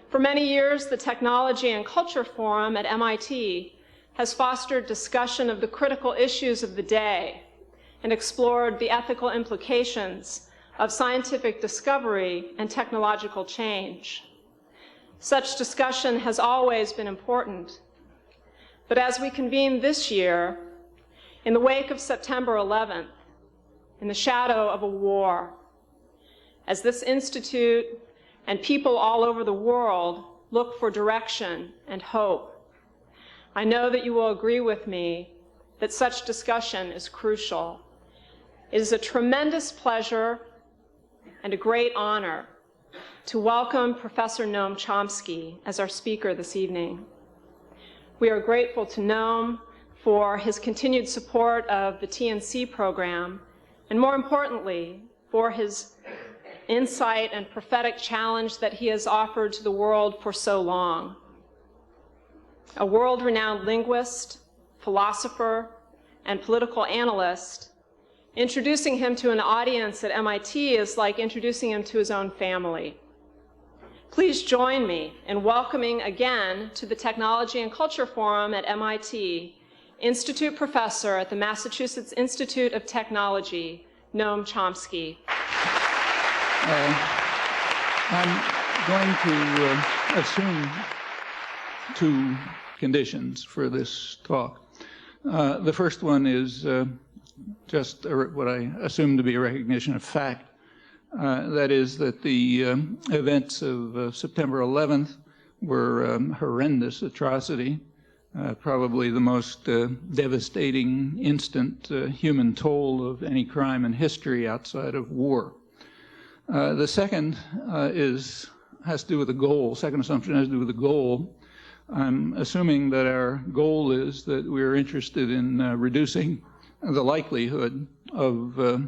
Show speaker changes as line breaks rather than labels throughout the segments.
For many years, the Technology and Culture Forum at MIT has fostered discussion of the critical issues of the day and explored the ethical implications of scientific discovery and technological change. Such discussion has always been important, but as we convene this year, in the wake of September 11th, in the shadow of a war, as this institute and people all over the world look for direction and hope, I know that you will agree with me that such discussion is crucial. It is a tremendous pleasure and a great honor to welcome Professor Noam Chomsky as our speaker this evening. We are grateful to Noam for his continued support of the TNC program, and more importantly, for his insight and prophetic challenge that he has offered to the world for so long. A world-renowned linguist, philosopher, and political analyst, introducing him to an audience at MIT is like introducing him to his own family. Please join me in welcoming again to the Technology and Culture Forum at MIT, Institute Professor at the Massachusetts Institute of Technology, Noam Chomsky.
I'm going to assume two conditions for this talk. The first one is just what I assume to be a recognition of fact. That is that the events of September 11th were a horrendous atrocity, probably the most devastating instant human toll of any crime in history outside of war. The second has to do with the goal. Second assumption has to do with the goal. I'm assuming that our goal is that we're interested in reducing the likelihood of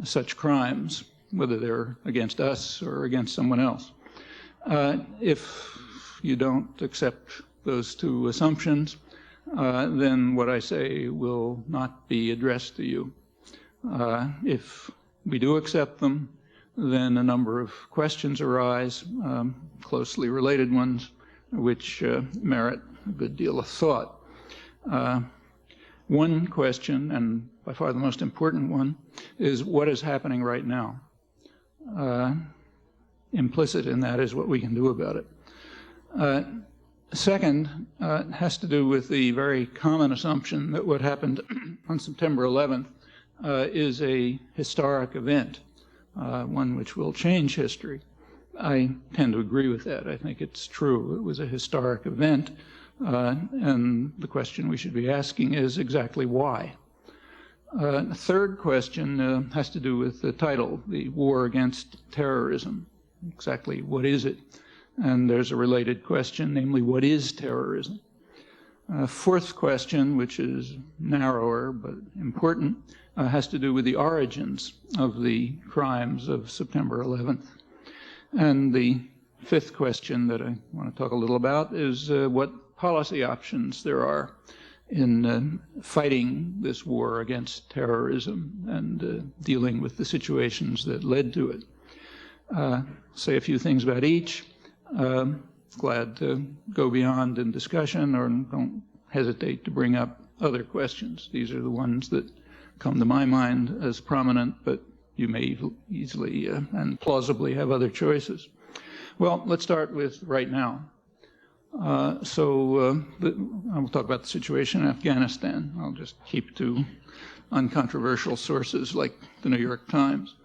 such crimes, whether they're against us or against someone else. If you don't accept those two assumptions, then what I say will not be addressed to you. If we do accept them, then a number of questions arise, closely related ones, which merit a good deal of thought. One question, and by far the most important one, is what is happening right now? Implicit in that is what we can do about it. Second, has to do with the very common assumption that what happened on September 11th is a historic event, one which will change history. I tend to agree with that. I think it's true. It was a historic event, and the question we should be asking is exactly why. The third question has to do with the title, the War Against Terrorism. Exactly what is it? And there's a related question, namely, what is terrorism? Fourth question, which is narrower but important, has to do with the origins of the crimes of September 11th. And the fifth question that I want to talk a little about is what policy options there are in fighting this war against terrorism and dealing with the situations that led to it. Say a few things about each. Glad to go beyond in discussion, or don't hesitate to bring up other questions. These are the ones that come to my mind as prominent, but you may easily and plausibly have other choices. Well, let's start with right now. I will talk about the situation in Afghanistan. I'll just keep to uncontroversial sources like the New York Times.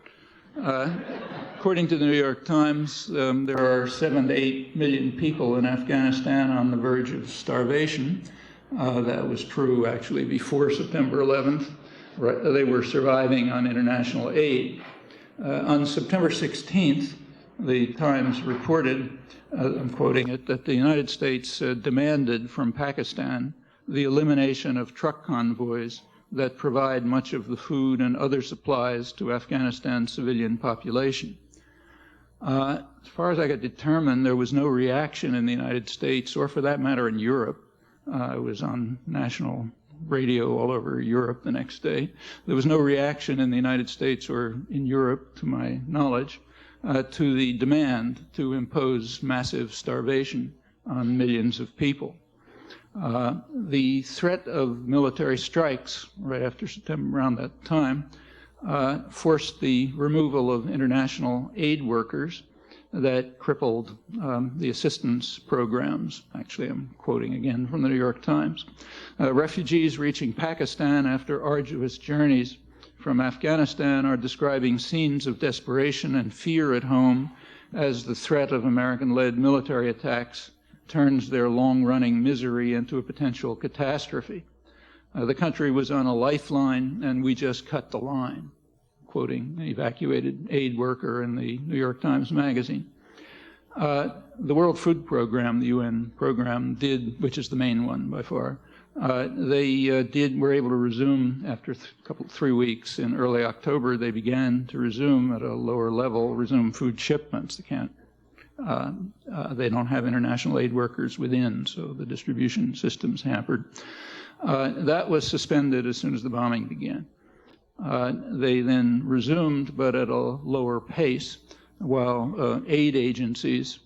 According to the New York Times, there are 7 to 8 million people in Afghanistan on the verge of starvation. That was true actually before September 11th. They were surviving on international aid. On September 16th, the Times reported, I'm quoting it, that the United States demanded from Pakistan the elimination of truck convoys that provide much of the food and other supplies to Afghanistan's civilian population. As far as I could determine, there was no reaction in the United States, or for that matter in Europe. I was on national radio all over Europe the next day. There was no reaction in the United States or in Europe, to my knowledge, to the demand to impose massive starvation on millions of people. The threat of military strikes right after September, around that time, forced the removal of international aid workers that crippled the assistance programs. Actually, I'm quoting again from the New York Times. Refugees reaching Pakistan after arduous journeys from Afghanistan are describing scenes of desperation and fear at home as the threat of American-led military attacks turns their long-running misery into a potential catastrophe. The country was on a lifeline, and we just cut the line, quoting an evacuated aid worker in the New York Times Magazine. The World Food Program, the UN program, which is the main one by far, were able to resume after 3 weeks. In early October, they began to resume at a lower level, resume food shipments. They don't have international aid workers within, so the distribution system's hampered. That was suspended as soon as the bombing began. They then resumed, but at a lower pace, while aid agencies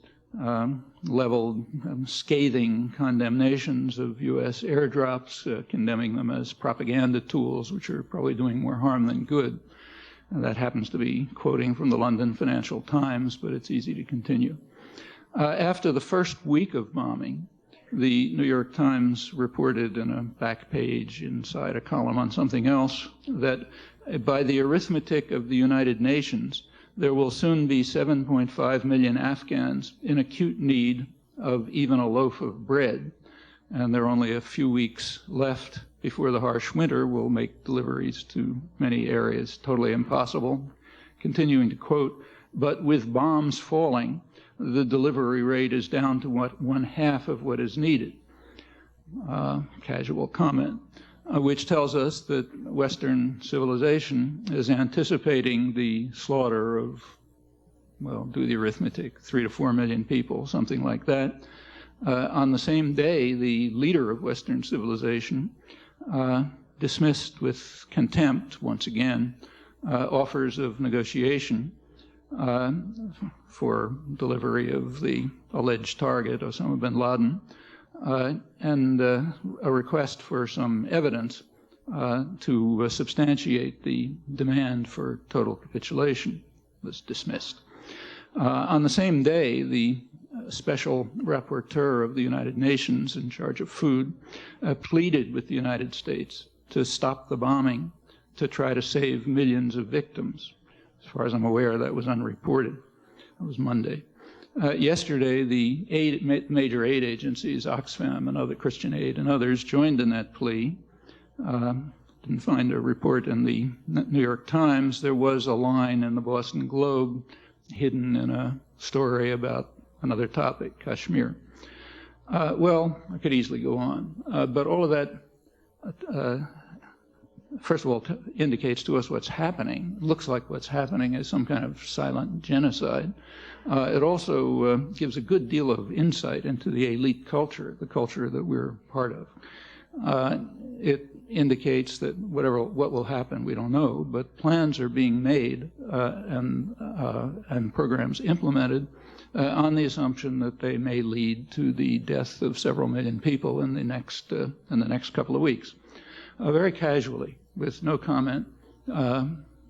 leveled scathing condemnations of U.S. airdrops, condemning them as propaganda tools, which are probably doing more harm than good. And that happens to be quoting from the London Financial Times, but it's easy to continue. After the first week of bombing, the New York Times reported in a back page inside a column on something else that by the arithmetic of the United Nations, there will soon be 7.5 million Afghans in acute need of even a loaf of bread. And there are only a few weeks left before the harsh winter will make deliveries to many areas totally impossible. Continuing to quote, but with bombs falling, the delivery rate is down to what, 1/2 of what is needed. Casual comment, which tells us that Western civilization is anticipating the slaughter of, well, do the arithmetic, 3 to 4 million people, something like that. On the same day, the leader of Western civilization dismissed with contempt, once again, offers of negotiation for delivery of the alleged target, Osama bin Laden, and a request for some evidence to substantiate the demand for total capitulation was dismissed. On the same day, the special rapporteur of the United Nations in charge of food pleaded with the United States to stop the bombing, to try to save millions of victims. As far as I'm aware, that was unreported. It was Monday. Yesterday, the major aid agencies, Oxfam and other Christian Aid and others, joined in that plea. Didn't find a report in the New York Times. There was a line in the Boston Globe hidden in a story about another topic, Kashmir. Well, I could easily go on, but all of that, first of all, indicates to us what's happening. It looks like what's happening is some kind of silent genocide. It also gives a good deal of insight into the elite culture, the culture that we're part of. It indicates that what will happen, we don't know, but plans are being made and programs implemented on the assumption that they may lead to the death of several million people in the next couple of weeks. Very casually, with no comment,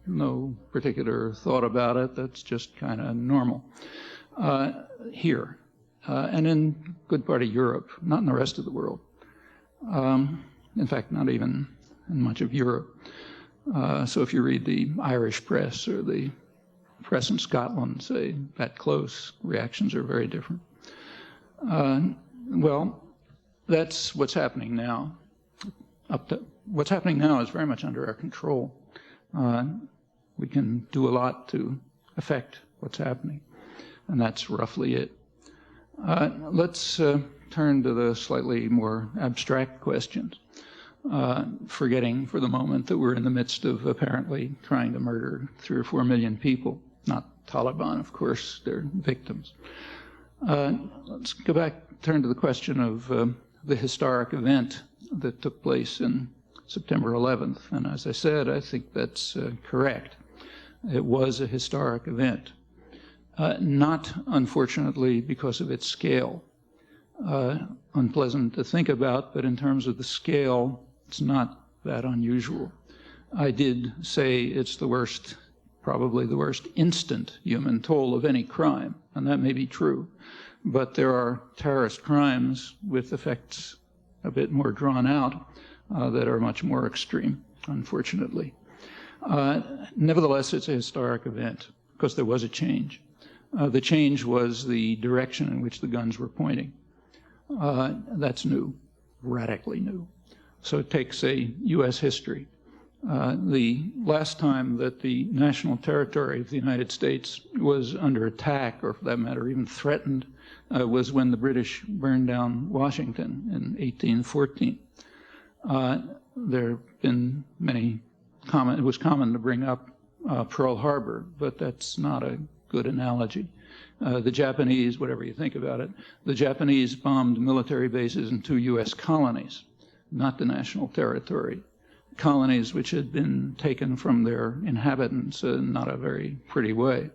no particular thought about it. That's just kind of normal here, and in good part of Europe, not in the rest of the world. In fact, not even in much of Europe. So if you read the Irish press or the press in Scotland, say, that close, reactions are very different. Well, that's what's happening now. What's happening now is very much under our control. We can do a lot to affect what's happening, and that's roughly it. Let's turn to the slightly more abstract questions, forgetting for the moment that we're in the midst of apparently trying to murder 3 or 4 million people. Not Taliban, of course, they're victims. Let's go back, turn to the question of the historic event that took place in September 11th. And as I said, I think that's correct. It was a historic event. Not, unfortunately, because of its scale. Unpleasant to think about, but in terms of the scale, it's not that unusual. I did say it's the worst, probably the worst instant human toll of any crime, and that may be true. But there are terrorist crimes with effects a bit more drawn out that are much more extreme, unfortunately. Nevertheless, it's a historic event because there was a change. The change was the direction in which the guns were pointing. That's new, radically new. So it takes a U.S. history. The last time that the national territory of the United States was under attack, or for that matter, even threatened, was when the British burned down Washington in 1814. There have been many it was common to bring up Pearl Harbor, but that's not a good analogy. The Japanese, whatever you think about it, the Japanese bombed military bases in 2 U.S. colonies, not the national territory. Colonies which had been taken from their inhabitants in not a very pretty way.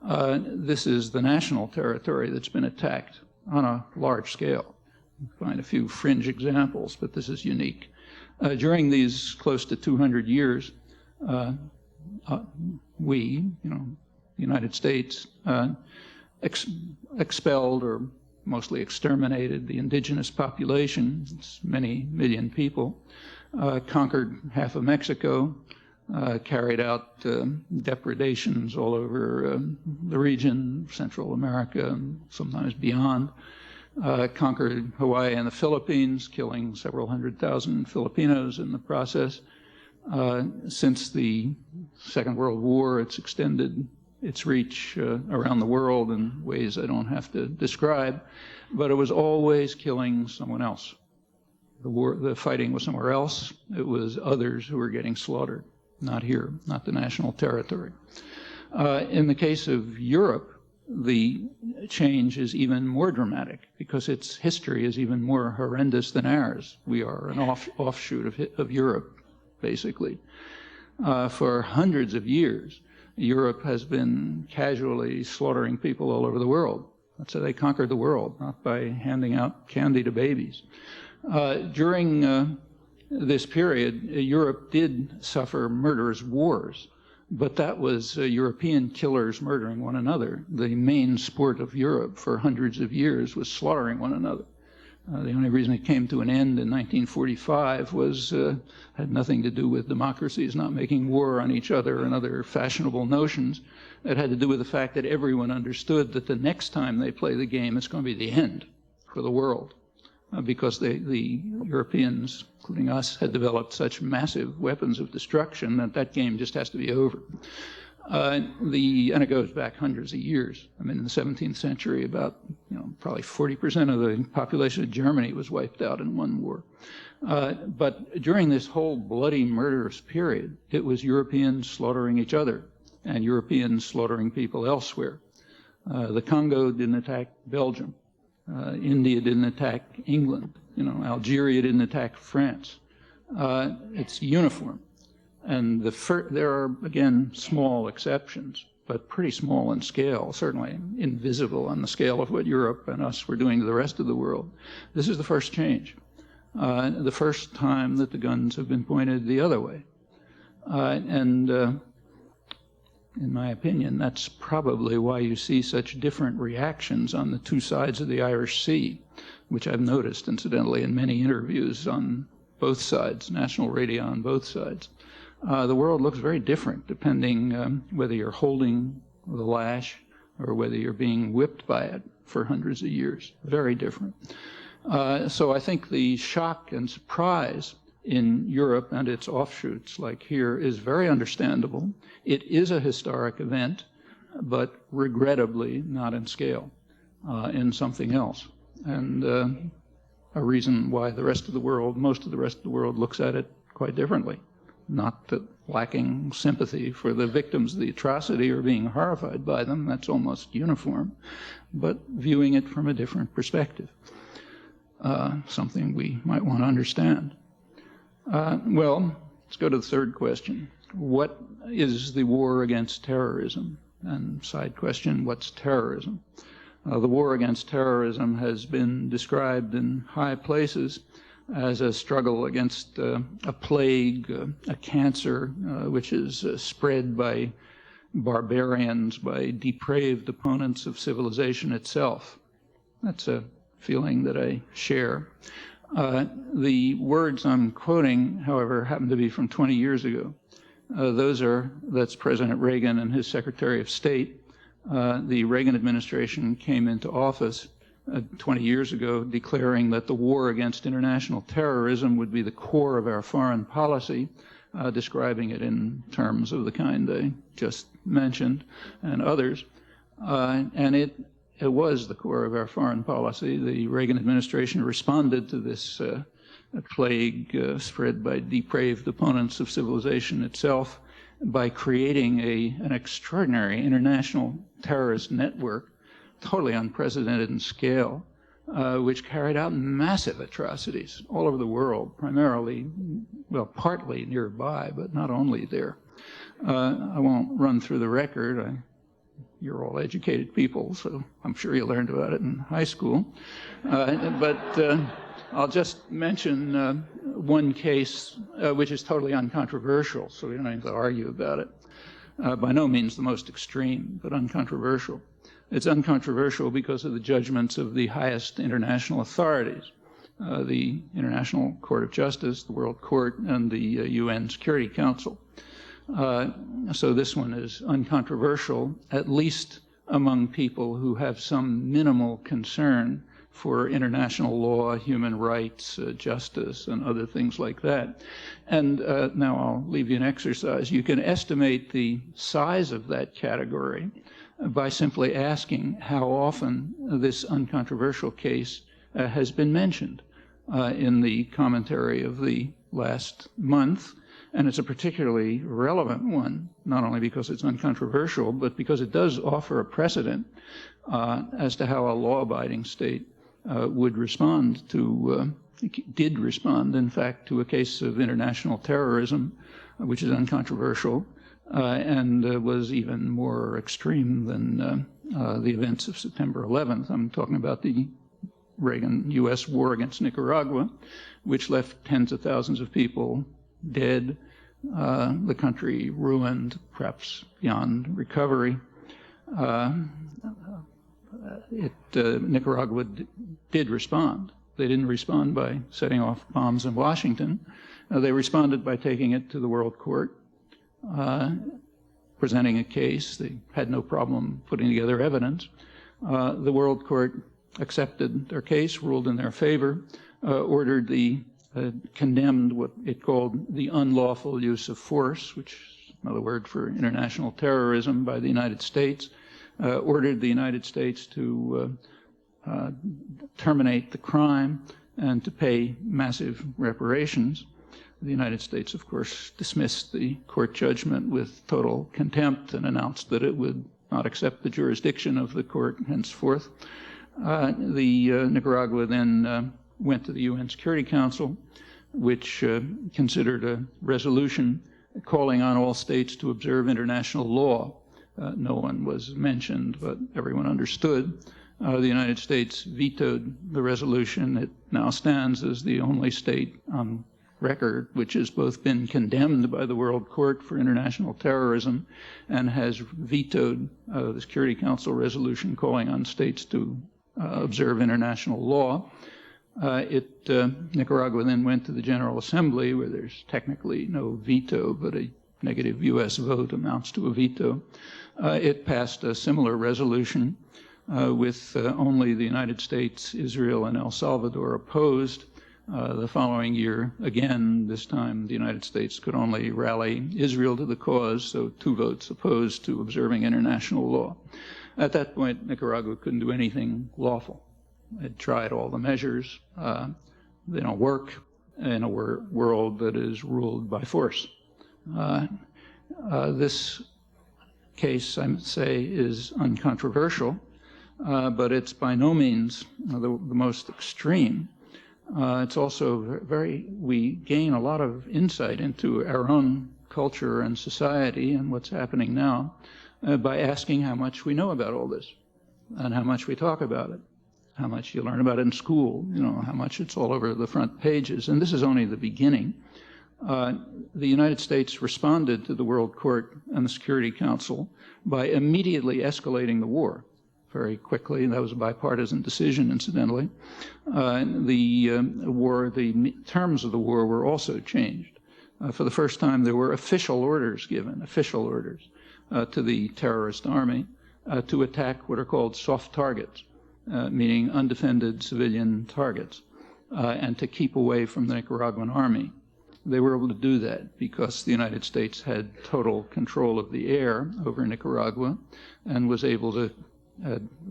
This is the national territory that's been attacked on a large scale. You can find a few fringe examples, but this is unique. During these close to 200 years, we, the United States, expelled or mostly exterminated the indigenous population, it's many million people, conquered half of Mexico, carried out depredations all over the region, Central America, sometimes beyond, conquered Hawaii and the Philippines, killing several 100,000 Filipinos in the process. Since the Second World War, it's extended its reach around the world in ways I don't have to describe, but it was always killing someone else. The fighting was somewhere else. It was others who were getting slaughtered, not here, not the national territory. In the case of Europe, the change is even more dramatic because its history is even more horrendous than ours. We are an offshoot of Europe, basically. For hundreds of years, Europe has been casually slaughtering people all over the world. That's how they conquered the world, not by handing out candy to babies. During this period, Europe did suffer murderous wars, but that was European killers murdering one another. The main sport of Europe for hundreds of years was slaughtering one another. The only reason it came to an end in 1945 had nothing to do with democracies not making war on each other and other fashionable notions. It had to do with the fact that everyone understood that the next time they play the game, it's going to be the end for the world. Because the Europeans, including us, had developed such massive weapons of destruction that game just has to be over. And it goes back hundreds of years. I mean, in the 17th century, about probably 40% of the population of Germany was wiped out in one war. But during this whole bloody, murderous period, it was Europeans slaughtering each other and Europeans slaughtering people elsewhere. The Congo didn't attack Belgium. India didn't attack England. Algeria didn't attack France. It's uniform. And there are, again, small exceptions, but pretty small in scale, certainly invisible on the scale of what Europe and us were doing to the rest of the world. This is the first change, the first time that the guns have been pointed the other way. In my opinion, that's probably why you see such different reactions on the two sides of the Irish Sea, which I've noticed, incidentally, in many interviews on both sides, national radio on both sides. The world looks very different depending whether you're holding the lash or whether you're being whipped by it for hundreds of years. Very different. So I think the shock and surprise in Europe and its offshoots, like here, is very understandable. It is a historic event, but regrettably not in scale, in something else. And a reason why the rest of the world, most of the rest of the world, looks at it quite differently. Not that lacking sympathy for the victims of the atrocity or being horrified by them, that's almost uniform, but viewing it from a different perspective, something we might want to understand. Well, let's go to the third question. What is the war against terrorism? And side question, what's terrorism? The war against terrorism has been described in high places as a struggle against a plague, a cancer, which is spread by barbarians, by depraved opponents of civilization itself. That's a feeling that I share. The words I'm quoting, however, happen to be from 20 years ago. That's President Reagan and his Secretary of State. The Reagan administration came into office 20 years ago declaring that the war against international terrorism would be the core of our foreign policy, describing it in terms of the kind I just mentioned and others. And it was the core of our foreign policy. The Reagan administration responded to this plague spread by depraved opponents of civilization itself by creating an extraordinary international terrorist network, totally unprecedented in scale, which carried out massive atrocities all over the world, primarily, well, partly nearby, but not only there. I won't run through the record. You're all educated people, so I'm sure you learned about it in high school. But I'll just mention one case which is totally uncontroversial, so we don't have to argue about it. By no means the most extreme, but uncontroversial. It's uncontroversial because of the judgments of the highest international authorities, the International Court of Justice, the World Court, and the UN Security Council. So this one is uncontroversial, at least among people who have some minimal concern for international law, human rights, justice, and other things like that. And now I'll leave you an exercise. You can estimate the size of that category by simply asking how often this uncontroversial case has been mentioned in the commentary of the last month. And it's a particularly relevant one, not only because it's uncontroversial, but because it does offer a precedent as to how a law-abiding state would respond to, did respond, in fact, to a case of international terrorism, which is uncontroversial, and was even more extreme than the events of September 11th. I'm talking about the Reagan-U.S. war against Nicaragua, which left tens of thousands of people dead, the country ruined, perhaps beyond recovery. Nicaragua did respond. They didn't respond by setting off bombs in Washington. They responded by taking it to the World Court, presenting a case. They had no problem putting together evidence. The World Court accepted their case, ruled in their favor, condemned what it called the unlawful use of force, which is another word for international terrorism, by the United States, ordered the United States to terminate the crime and to pay massive reparations. The United States, of course, dismissed the court judgment with total contempt and announced that it would not accept the jurisdiction of the court henceforth. Nicaragua then went to the UN Security Council, which considered a resolution calling on all states to observe international law. No one was mentioned, but everyone understood. The United States vetoed the resolution. It now stands as the only state on record which has both been condemned by the World Court for international terrorism and has vetoed the Security Council resolution calling on states to observe international law. Nicaragua then went to the General Assembly, where there's technically no veto, but a negative U.S. vote amounts to a veto. It passed a similar resolution with only the United States, Israel, and El Salvador opposed. The following year, again, this time the United States could only rally Israel to the cause, so 2 votes opposed to observing international law. At that point, Nicaragua couldn't do anything lawful. It tried all the measures. They don't work in a world that is ruled by force. This case, I would say, is uncontroversial, but it's by no means the most extreme. It's also we gain a lot of insight into our own culture and society and what's happening now by asking how much we know about all this and how much we talk about it, how much you learn about it in school, how much it's all over the front pages. And this is only the beginning. The United States responded to the World Court and the Security Council by immediately escalating the war very quickly. That was a bipartisan decision, incidentally. The terms of the war were also changed. For the first time, there were official orders given, to the terrorist army to attack what are called soft targets, meaning undefended civilian targets, and to keep away from the Nicaraguan army. They were able to do that because the United States had total control of the air over Nicaragua and was able to,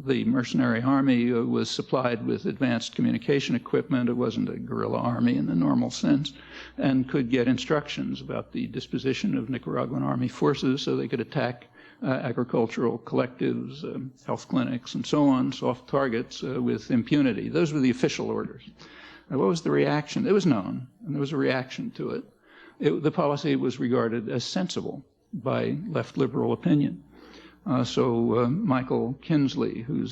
the mercenary army was supplied with advanced communication equipment. It wasn't a guerrilla army in the normal sense, and could get instructions about the disposition of Nicaraguan army forces so they could attack agricultural collectives, health clinics, and so on, soft targets with impunity. Those were the official orders. Now, what was the reaction? It was known, and there was a reaction to it. The policy was regarded as sensible by left liberal opinion. So Michael Kinsley, who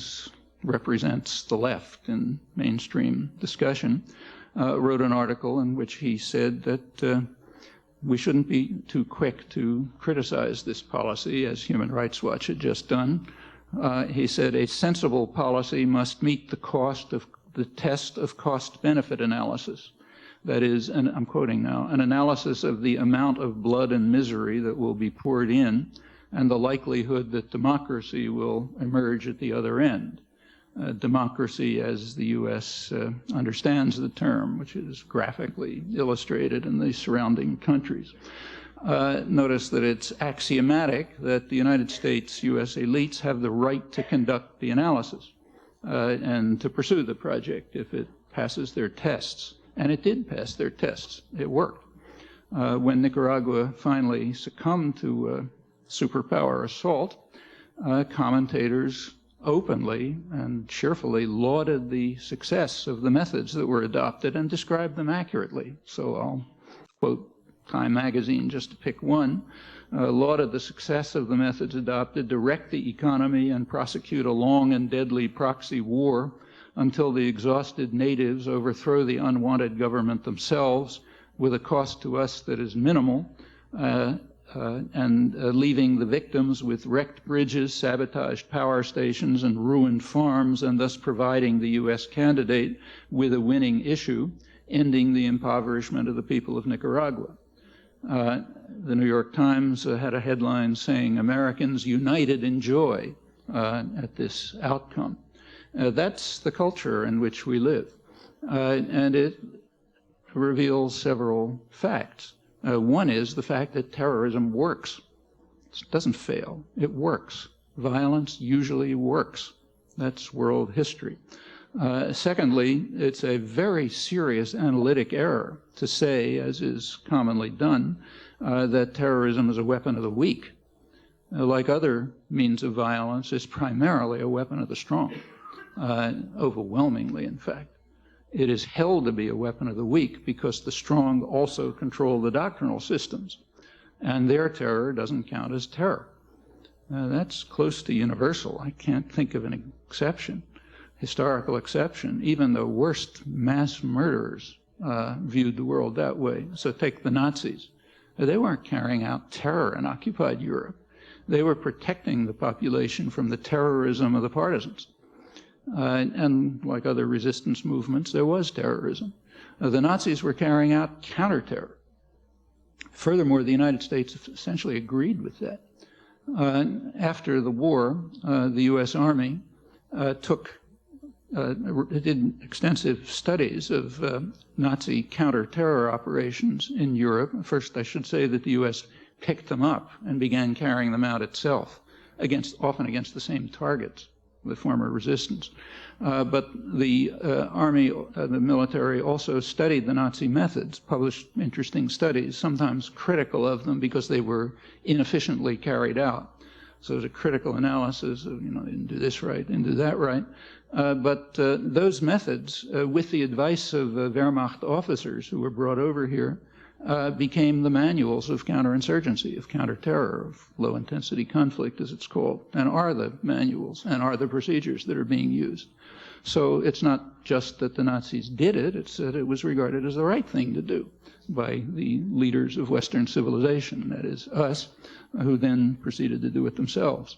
represents the left in mainstream discussion, wrote an article in which he said that we shouldn't be too quick to criticize this policy, as Human Rights Watch had just done. He said a sensible policy must meet the test of cost-benefit analysis. That is, and I'm quoting now, an analysis of the amount of blood and misery that will be poured in and the likelihood that democracy will emerge at the other end. Democracy, as the U.S. Understands the term, which is graphically illustrated in the surrounding countries. Notice that it's axiomatic that the United States, U.S. elites have the right to conduct the analysis and to pursue the project if it passes their tests. And it did pass their tests. It worked. When Nicaragua finally succumbed to superpower assault, commentators openly and cheerfully lauded the success of the methods that were adopted and described them accurately. So I'll quote Time magazine just to pick one, lauded the success of the methods adopted to wreck the economy and prosecute a long and deadly proxy war until the exhausted natives overthrow the unwanted government themselves with a cost to us that is minimal, and leaving the victims with wrecked bridges, sabotaged power stations, and ruined farms, and thus providing the U.S. candidate with a winning issue, ending the impoverishment of the people of Nicaragua. The New York Times had a headline saying, "Americans united in joy at this outcome." That's the culture in which we live, and it reveals several facts. One is the fact that terrorism works. It doesn't fail. It works. Violence usually works. That's world history. Secondly, it's a very serious analytic error to say, as is commonly done, that terrorism is a weapon of the weak. Like other means of violence, it's primarily a weapon of the strong, overwhelmingly, in fact. It is held to be a weapon of the weak because the strong also control the doctrinal systems, and their terror doesn't count as terror. That's close to universal. I can't think of an exception, historical exception. Even the worst mass murderers viewed the world that way. So take the Nazis. They weren't carrying out terror in occupied Europe. They were protecting the population from the terrorism of the partisans. And like other resistance movements, there was terrorism. The Nazis were carrying out counter-terror. Furthermore, the United States essentially agreed with that. After the war, the U.S. Army did extensive studies of Nazi counter-terror operations in Europe. First, I should say that the U.S. picked them up and began carrying them out itself, often against the same targets, the former resistance. But the army, the military also studied the Nazi methods, published interesting studies, sometimes critical of them because they were inefficiently carried out. So it was a critical analysis of, they didn't do this right, didn't do that right. But those methods, with the advice of Wehrmacht officers who were brought over here, became the manuals of counterinsurgency, of counterterror, of low-intensity conflict, as it's called, and are the manuals and are the procedures that are being used. So it's not just that the Nazis did it, it's that it was regarded as the right thing to do by the leaders of Western civilization, that is us, who then proceeded to do it themselves.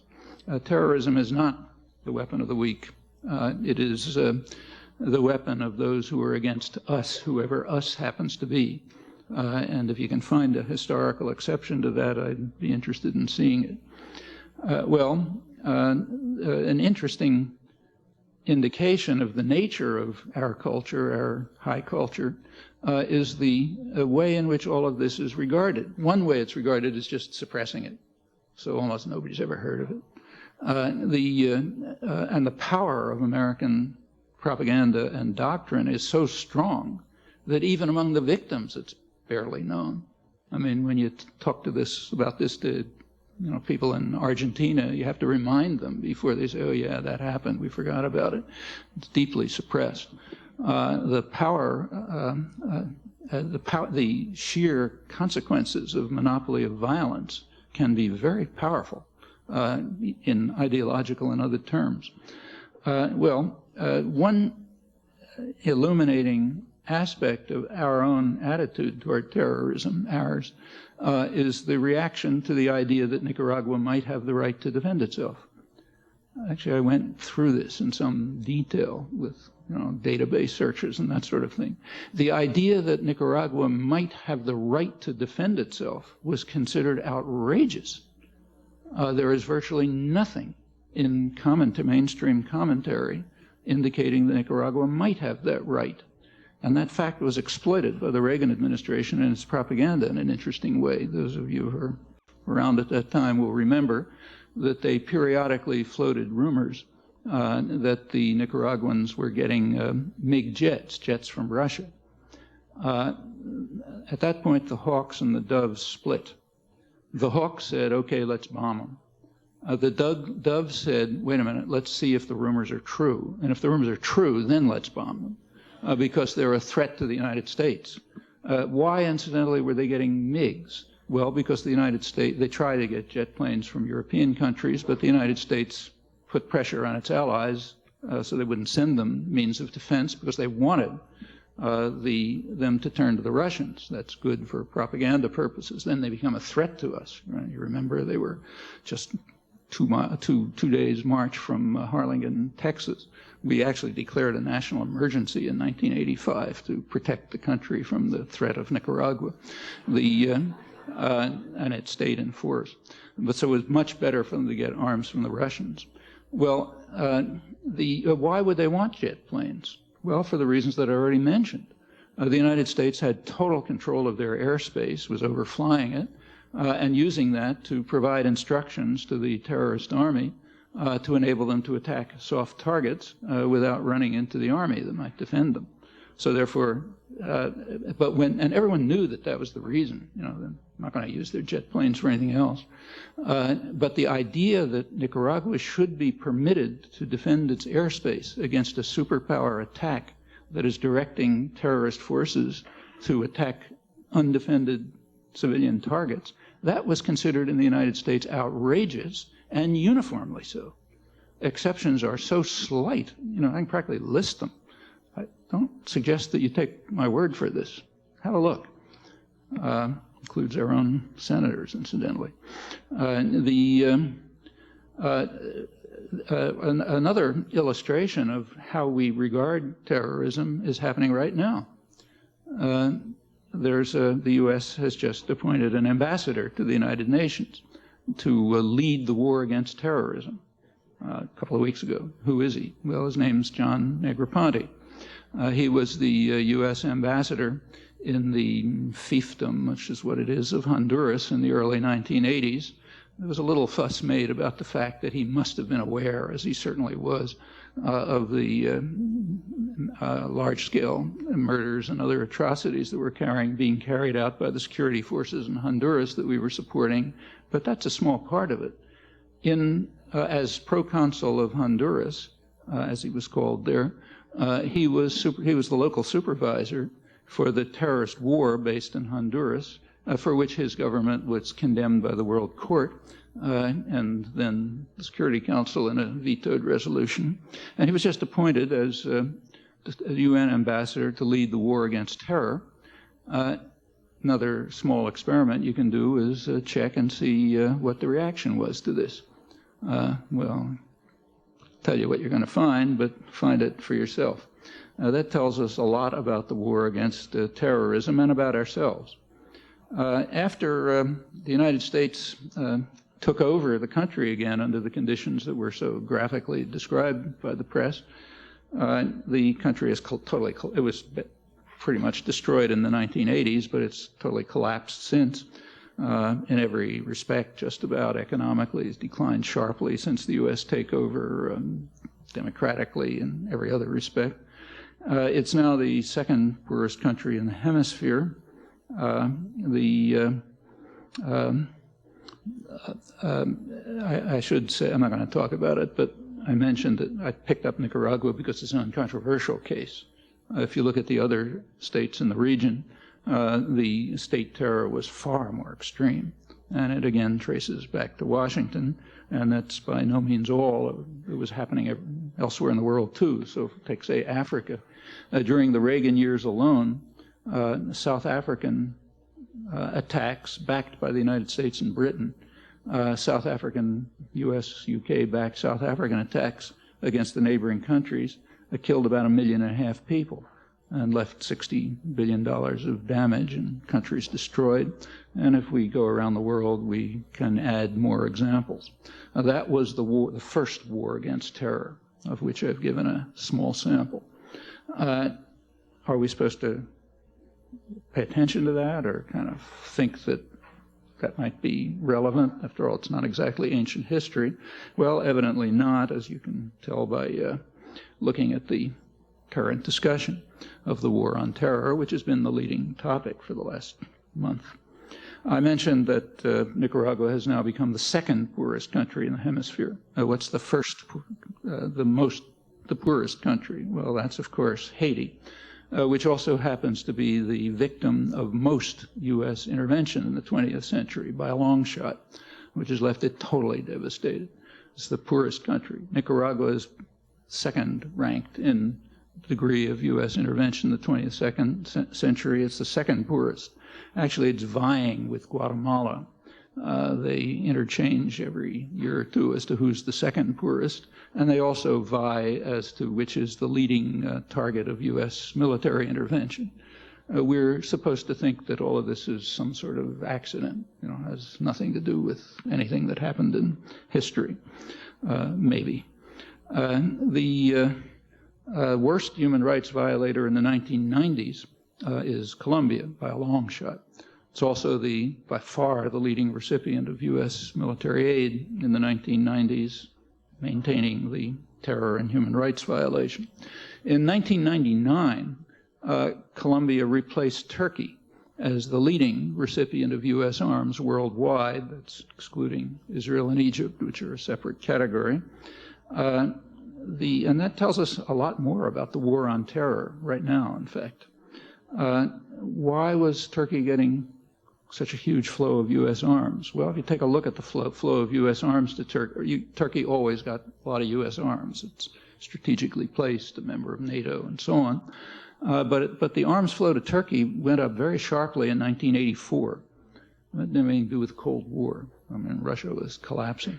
Terrorism is not the weapon of the weak. It is the weapon of those who are against us, whoever us happens to be. And if you can find a historical exception to that, I'd be interested in seeing it. An interesting indication of the nature of our culture, our high culture, is the way in which all of this is regarded. One way it's regarded is just suppressing it, so almost nobody's ever heard of it. And the power of American propaganda and doctrine is so strong that even among the victims it's barely known. I mean, when you talk about this to people in Argentina, you have to remind them before they say, "Oh yeah, that happened. We forgot about it." It's deeply suppressed. The sheer consequences of monopoly of violence can be very powerful in ideological and other terms. One illuminating aspect of our own attitude toward terrorism, ours, is the reaction to the idea that Nicaragua might have the right to defend itself. Actually, I went through this in some detail with database searches and that sort of thing. The idea that Nicaragua might have the right to defend itself was considered outrageous. There is virtually nothing in mainstream commentary indicating that Nicaragua might have that right. And that fact was exploited by the Reagan administration and its propaganda in an interesting way. Those of you who were around at that time will remember that they periodically floated rumors that the Nicaraguans were getting MiG jets from Russia. At that point, the Hawks and the Doves split. The Hawks said, "Okay, let's bomb them." The Doves said, "Wait a minute, let's see if the rumors are true. And if the rumors are true, then let's bomb them. Because they're a threat to the United States." Why, incidentally, were they getting MiGs? Well, because the United States, they tried to get jet planes from European countries, but the United States put pressure on its allies so they wouldn't send them means of defense because they wanted them to turn to the Russians. That's good for propaganda purposes. Then they become a threat to us. Right? You remember they were just two days march from Harlingen, Texas. We actually declared a national emergency in 1985 to protect the country from the threat of Nicaragua. And it stayed in force. But so it was much better for them to get arms from the Russians. Well, why would they want jet planes? Well, for the reasons that I already mentioned. The United States had total control of their airspace, was overflying it, and using that to provide instructions to the terrorist army to enable them to attack soft targets without running into the army that might defend them. So therefore, and everyone knew that that was the reason. They're not going to use their jet planes for anything else. But the idea that Nicaragua should be permitted to defend its airspace against a superpower attack that is directing terrorist forces to attack undefended civilian targets, that was considered in the United States outrageous, and uniformly so. Exceptions are so slight, I can practically list them. I don't suggest that you take my word for this. Have a look. Includes our own senators, incidentally. Another illustration of how we regard terrorism is happening right now. The U.S. has just appointed an ambassador to the United Nations to lead the war against terrorism a couple of weeks ago. Who is he? Well, his name's John Negroponte. He was the U.S. ambassador in the fiefdom, which is what it is, of Honduras in the early 1980s. There was a little fuss made about the fact that he must have been aware, as he certainly was, of the large-scale murders and other atrocities that were being carried out by the security forces in Honduras that we were supporting, but that's a small part of it. As proconsul of Honduras, as he was called there, he was the local supervisor for the terrorist war based in Honduras, for which his government was condemned by the World Court, and then the Security Council in a vetoed resolution. And he was just appointed as a UN ambassador to lead the war against terror. Another small experiment you can do is check and see what the reaction was to this. Well, tell you what you're going to find, but find it for yourself. That tells us a lot about the war against terrorism and about ourselves. After the United States took over the country again under the conditions that were so graphically described by the press, the country is totally, it was pretty much destroyed in the 1980s, but it's totally collapsed since. In every respect, just about economically, it's declined sharply since the U.S. takeover, democratically in every other respect. It's now the second poorest country in the hemisphere. I should say, I'm not going to talk about it, but I mentioned that I picked up Nicaragua because it's an uncontroversial case. If you look at the other states in the region, the state terror was far more extreme. And it again traces back to Washington, and that's by no means all. It was happening elsewhere in the world too. So take, say, Africa. During the Reagan years alone, South African attacks backed by the United States and Britain, South African, US, UK backed South African attacks against the neighboring countries killed about 1.5 million people and left $60 billion of damage and countries destroyed. And if we go around the world, we can add more examples. That was the war, the first war against terror, of which I've given a small sample. Are we supposed to pay attention to that or kind of think that that might be relevant? After all, it's not exactly ancient history. Well, evidently not, as you can tell by looking at the current discussion of the war on terror, which has been the leading topic for the last month. I mentioned that Nicaragua has now become the second poorest country in the hemisphere. What's the first, the poorest country? Well, that's, of course, Haiti, which also happens to be the victim of most U.S. intervention in the 20th century by a long shot, which has left it totally devastated. It's the poorest country. Nicaragua is second ranked in degree of U.S. intervention in the 22nd century. It's the second poorest. Actually, it's vying with Guatemala. They interchange every year or two as to who's the second poorest, and they also vie as to which is the leading target of U.S. military intervention. We're supposed to think that all of this is some sort of accident, has nothing to do with anything that happened in history, maybe. The worst human rights violator in the 1990s is Colombia by a long shot. It's also by far the leading recipient of U.S. military aid in the 1990s, maintaining the terror and human rights violation. In 1999, Colombia replaced Turkey as the leading recipient of U.S. arms worldwide. That's excluding Israel and Egypt, which are a separate category. And that tells us a lot more about the war on terror right now, in fact. Why was Turkey getting such a huge flow of U.S. arms? Well, if you take a look at the flow of U.S. arms to Turkey, Turkey always got a lot of U.S. arms. It's strategically placed, a member of NATO, and so on. But the arms flow to Turkey went up very sharply in 1984. It had nothing to do with the Cold War. I mean, Russia was collapsing.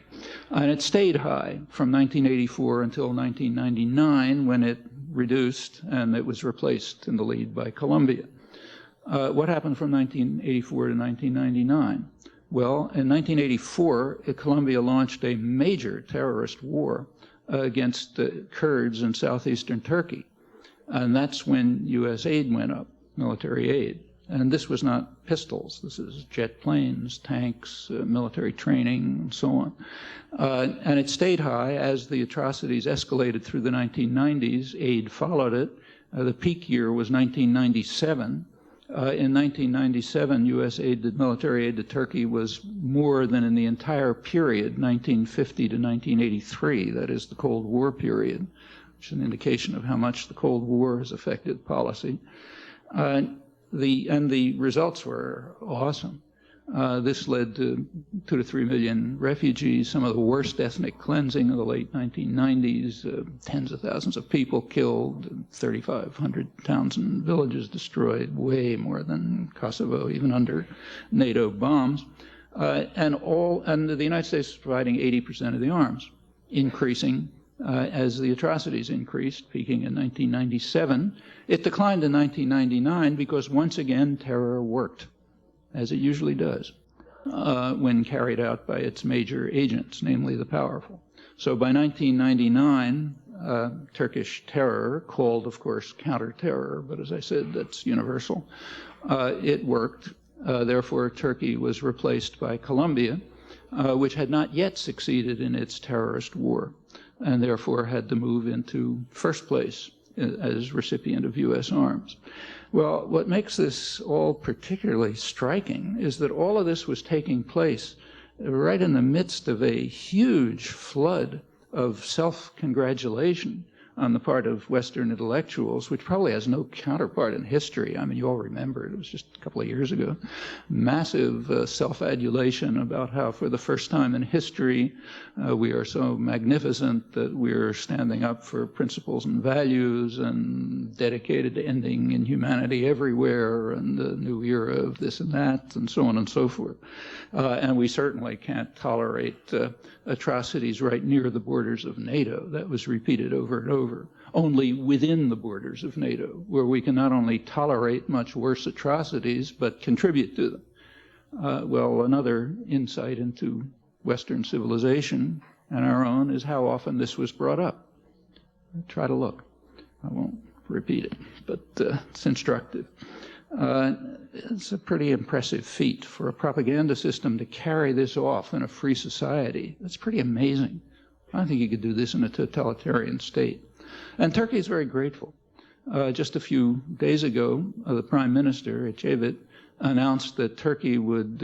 And it stayed high from 1984 until 1999, when it reduced and it was replaced in the lead by Colombia. What happened from 1984 to 1999? Well, in 1984, Colombia launched a major terrorist war against the Kurds in southeastern Turkey. And that's when U.S. aid went up, military aid. And this was not pistols. This is jet planes, tanks, military training, and so on. And it stayed high as the atrocities escalated through the 1990s. Aid followed it. The peak year was 1997. In 1997, U.S. military aid to Turkey was more than in the entire period, 1950 to 1983. That is the Cold War period, which is an indication of how much the Cold War has affected policy. The results were awesome. This led to 2 to 3 million refugees, some of the worst ethnic cleansing of the late 1990s, tens of thousands of people killed, 3,500 towns and villages destroyed, way more than Kosovo, even under NATO bombs. And the United States is providing 80% of the arms, increasing as the atrocities increased, peaking in 1997. It declined in 1999 because once again terror worked, as it usually does, when carried out by its major agents, namely the powerful. So by 1999, Turkish terror, called, of course, counter-terror, but as I said, that's universal, it worked. Therefore, Turkey was replaced by Colombia, which had not yet succeeded in its terrorist war, and therefore had to move into first place as recipient of U.S. arms. Well, what makes this all particularly striking is that all of this was taking place right in the midst of a huge flood of self-congratulation on the part of Western intellectuals, which probably has no counterpart in history. I mean, you all remember, it was just a couple of years ago. Massive self-adulation about how for the first time in history, we are so magnificent that we're standing up for principles and values and dedicated to ending inhumanity everywhere and the new era of this and that and so on and so forth. And we certainly can't tolerate atrocities right near the borders of NATO. That was repeated over and over. Only within the borders of NATO, where we can not only tolerate much worse atrocities, but contribute to them. Well, another insight into Western civilization and our own is how often this was brought up. Try to look. I won't repeat it, but it's instructive. It's a pretty impressive feat for a propaganda system to carry this off in a free society. That's pretty amazing. I don't think you could do this in a totalitarian state. And Turkey is very grateful. Just a few days ago, the Prime Minister, Ecevit, announced that Turkey would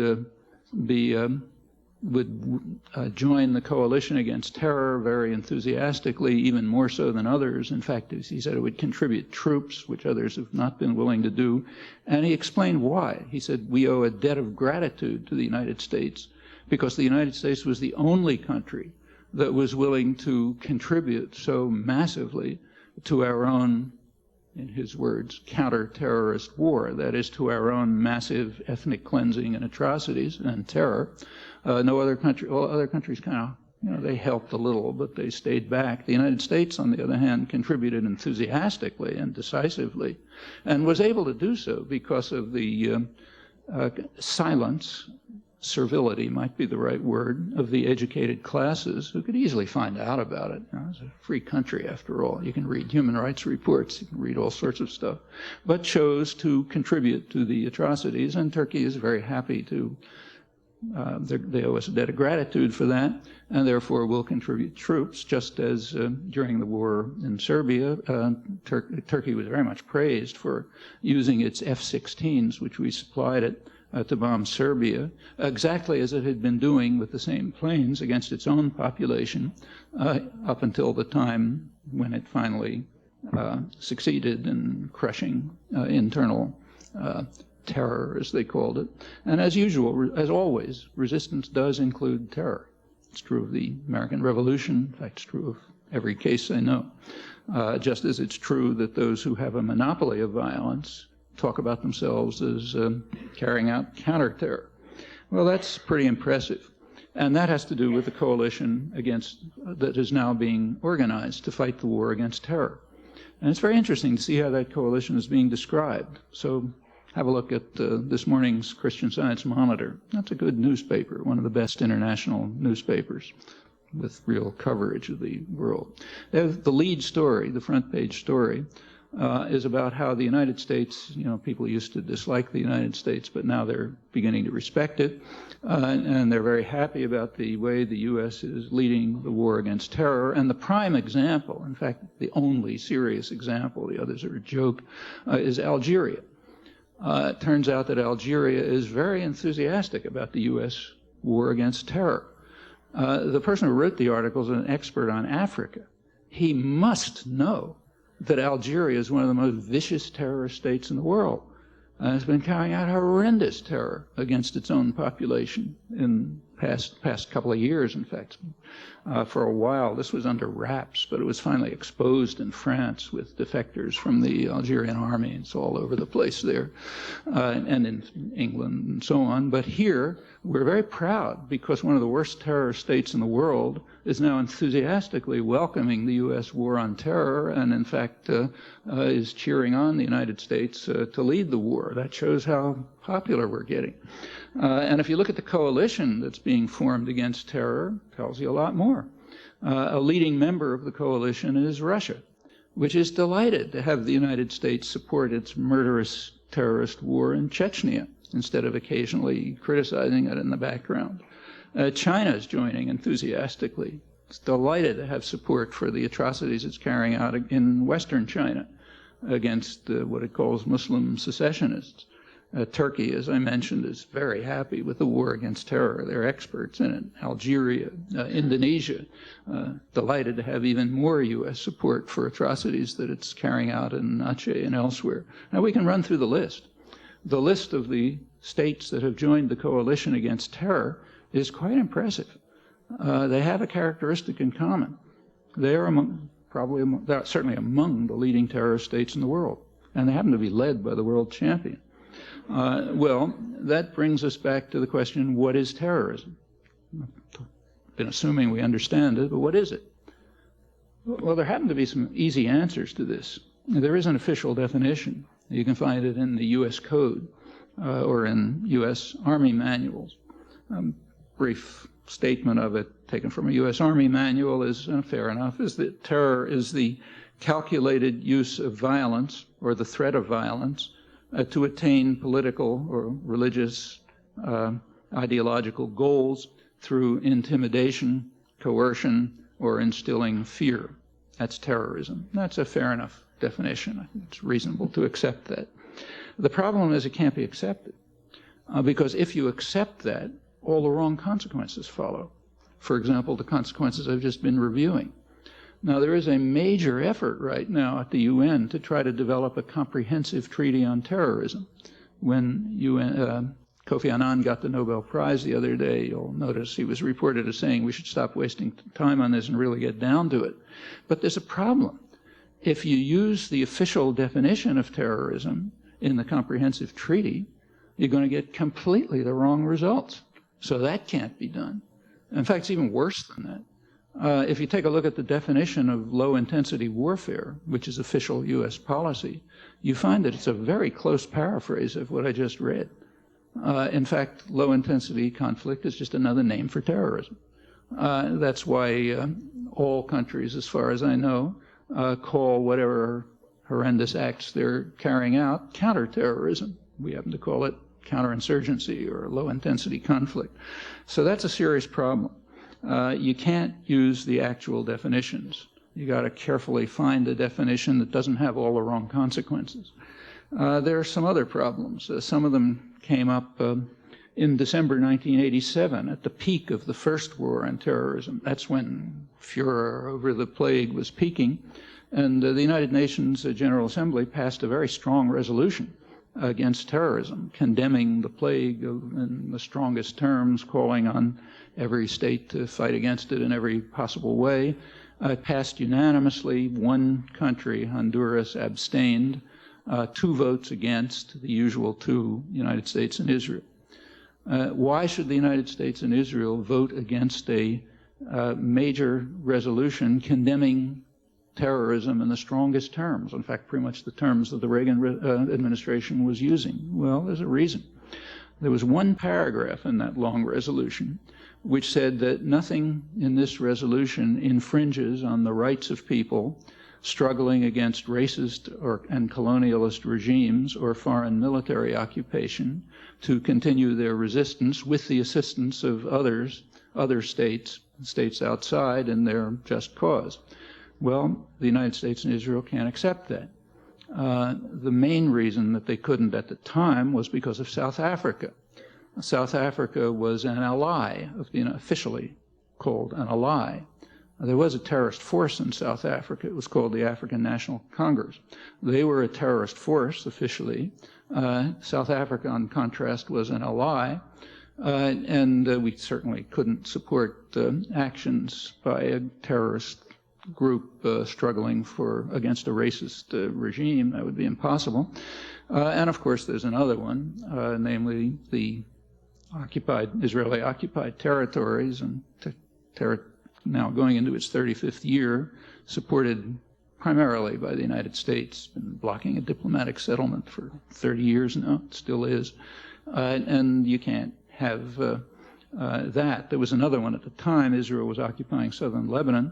join the coalition against terror very enthusiastically, even more so than others. In fact, he said it would contribute troops, which others have not been willing to do. And he explained why. He said, we owe a debt of gratitude to the United States because the United States was the only country that was willing to contribute so massively to our own, in his words, counter-terrorist war, that is, to our own massive ethnic cleansing and atrocities and terror. No other country, all other countries kind of, they helped a little, but they stayed back. The United States, on the other hand, contributed enthusiastically and decisively, and was able to do so because of the silence, servility might be the right word, of the educated classes who could easily find out about it. It's a free country, after all. You can read human rights reports, you can read all sorts of stuff, but chose to contribute to the atrocities, and Turkey is very happy to. They owe us a debt of gratitude for that, and therefore will contribute troops, just as during the war in Serbia, Turkey was very much praised for using its F-16s, which we supplied it, to bomb Serbia, exactly as it had been doing with the same planes against its own population up until the time when it finally succeeded in crushing internal terror, as they called it. And as usual, as always, resistance does include terror. It's true of the American Revolution. In fact, it's true of every case I know. Just as it's true that those who have a monopoly of violence talk about themselves as carrying out counter-terror. Well, that's pretty impressive. And that has to do with the coalition that is now being organized to fight the war against terror. And it's very interesting to see how that coalition is being described. So have a look at this morning's Christian Science Monitor. That's a good newspaper, one of the best international newspapers with real coverage of the world. The lead story, the front page story, is about how the United States, people used to dislike the United States, but now they're beginning to respect it, and they're very happy about the way the U.S. is leading the war against terror. And the prime example, in fact, the only serious example, the others are a joke, is Algeria. It turns out that Algeria is very enthusiastic about the U.S. war against terror. The person who wrote the article is an expert on Africa. He must know that Algeria is one of the most vicious terrorist states in the world. Has been carrying out horrendous terror against its own population in past couple of years, in fact. For a while, this was under wraps, but it was finally exposed in France with defectors from the Algerian army. It's all over the place there, and in England and so on. But here, we're very proud because one of the worst terror states in the world is now enthusiastically welcoming the U.S. war on terror and, in fact, is cheering on the United States to lead the war. That shows how popular we're getting. And if you look at the coalition that's being formed against terror, it tells you a lot more. A leading member of the coalition is Russia, which is delighted to have the United States support its murderous terrorist war in Chechnya instead of occasionally criticizing it in the background. China is joining enthusiastically. It's delighted to have support for the atrocities it's carrying out in Western China against what it calls Muslim secessionists. Turkey, as I mentioned, is very happy with the war against terror. They're experts in it. Algeria, Indonesia, delighted to have even more U.S. support for atrocities that it's carrying out in Aceh and elsewhere. Now we can run through the list. The list of the states that have joined the coalition against terror is quite impressive. They have a characteristic in common. They are they're certainly among the leading terrorist states in the world, and they happen to be led by the world champion. Well, that brings us back to the question, what is terrorism? I've been assuming we understand it, but what is it? Well, there happen to be some easy answers to this. There is an official definition. You can find it in the U.S. Code or in U.S. Army manuals. Brief statement of it taken from a U.S. Army manual is fair enough, is that terror is the calculated use of violence or the threat of violence to attain political or religious ideological goals through intimidation, coercion, or instilling fear. That's terrorism. That's a fair enough definition. I think it's reasonable to accept that. The problem is it can't be accepted because if you accept that, all the wrong consequences follow. For example, the consequences I've just been reviewing. Now, there is a major effort right now at the UN to try to develop a comprehensive treaty on terrorism. When Kofi Annan got the Nobel Prize the other day, you'll notice he was reported as saying we should stop wasting time on this and really get down to it. But there's a problem. If you use the official definition of terrorism in the comprehensive treaty, you're going to get completely the wrong results. So that can't be done. In fact, it's even worse than that. If you take a look at the definition of low-intensity warfare, which is official U.S. policy, you find that it's a very close paraphrase of what I just read. In fact, low-intensity conflict is just another name for terrorism. That's why all countries, as far as I know, call whatever horrendous acts they're carrying out counterterrorism. We happen to call it counterinsurgency or low-intensity conflict. So that's a serious problem. You can't use the actual definitions. You got to carefully find a definition that doesn't have all the wrong consequences. There are some other problems. Some of them came up in December 1987 at the peak of the first war on terrorism. That's when furor over the plague was peaking. And the United Nations General Assembly passed a very strong resolution against terrorism, condemning the plague in the strongest terms, calling on every state to fight against it in every possible way. It passed unanimously. One country, Honduras, abstained. 2 votes against, the usual 2, United States and Israel. Why should the United States and Israel vote against a major resolution condemning terrorism in the strongest terms? In fact, pretty much the terms that the Reagan administration was using. Well, there's a reason. There was one paragraph in that long resolution which said that nothing in this resolution infringes on the rights of people struggling against racist and colonialist regimes or foreign military occupation to continue their resistance with the assistance of other states outside in their just cause. Well, the United States and Israel can't accept that. The main reason that they couldn't at the time was because of South Africa. South Africa was an ally, officially called an ally There was a terrorist force in South Africa. It was called the African National Congress. They were a terrorist force officially. South Africa, in contrast, was an ally. And we certainly couldn't support actions by a terrorist group struggling against a racist regime. That would be impossible. And of course, there's another one, namely the Israeli-occupied territories, and now going into its 35th year, supported primarily by the United States, been blocking a diplomatic settlement for 30 years now, it still is. And you can't have that. There was another one at the time. Israel was occupying southern Lebanon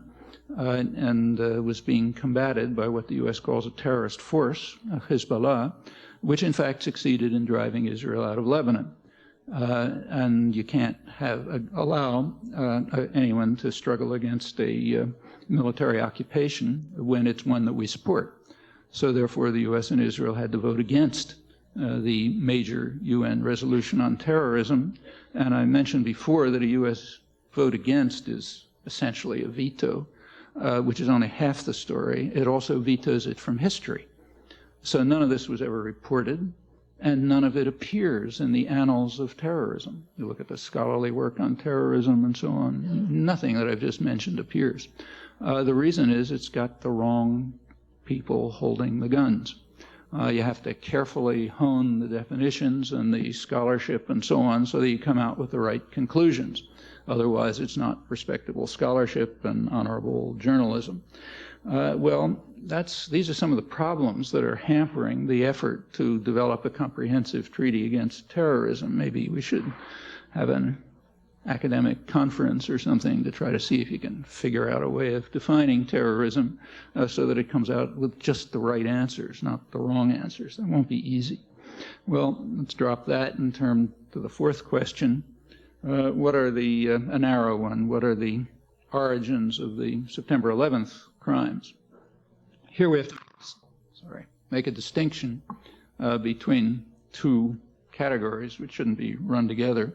and was being combated by what the U.S. calls a terrorist force, Hezbollah, which in fact succeeded in driving Israel out of Lebanon. And you can't allow anyone to struggle against a military occupation when it's one that we support. So therefore, the U.S. and Israel had to vote against the major UN resolution on terrorism. And I mentioned before that a U.S. vote against is essentially a veto, which is only half the story. It also vetoes it from history. So none of this was ever reported, and none of it appears in the annals of terrorism. You look at the scholarly work on terrorism and so on, nothing that I've just mentioned appears. The reason is it's got the wrong people holding the guns. You have to carefully hone the definitions and the scholarship and so on so that you come out with the right conclusions. Otherwise, it's not respectable scholarship and honorable journalism. These are some of the problems that are hampering the effort to develop a comprehensive treaty against terrorism. Maybe we should have an academic conference or something to try to see if you can figure out a way of defining terrorism so that it comes out with just the right answers, not the wrong answers. That won't be easy. Well, let's drop that and turn to the fourth question. What are a narrow one, what are the origins of the September 11th crimes? Here we have to make a distinction between two categories which shouldn't be run together.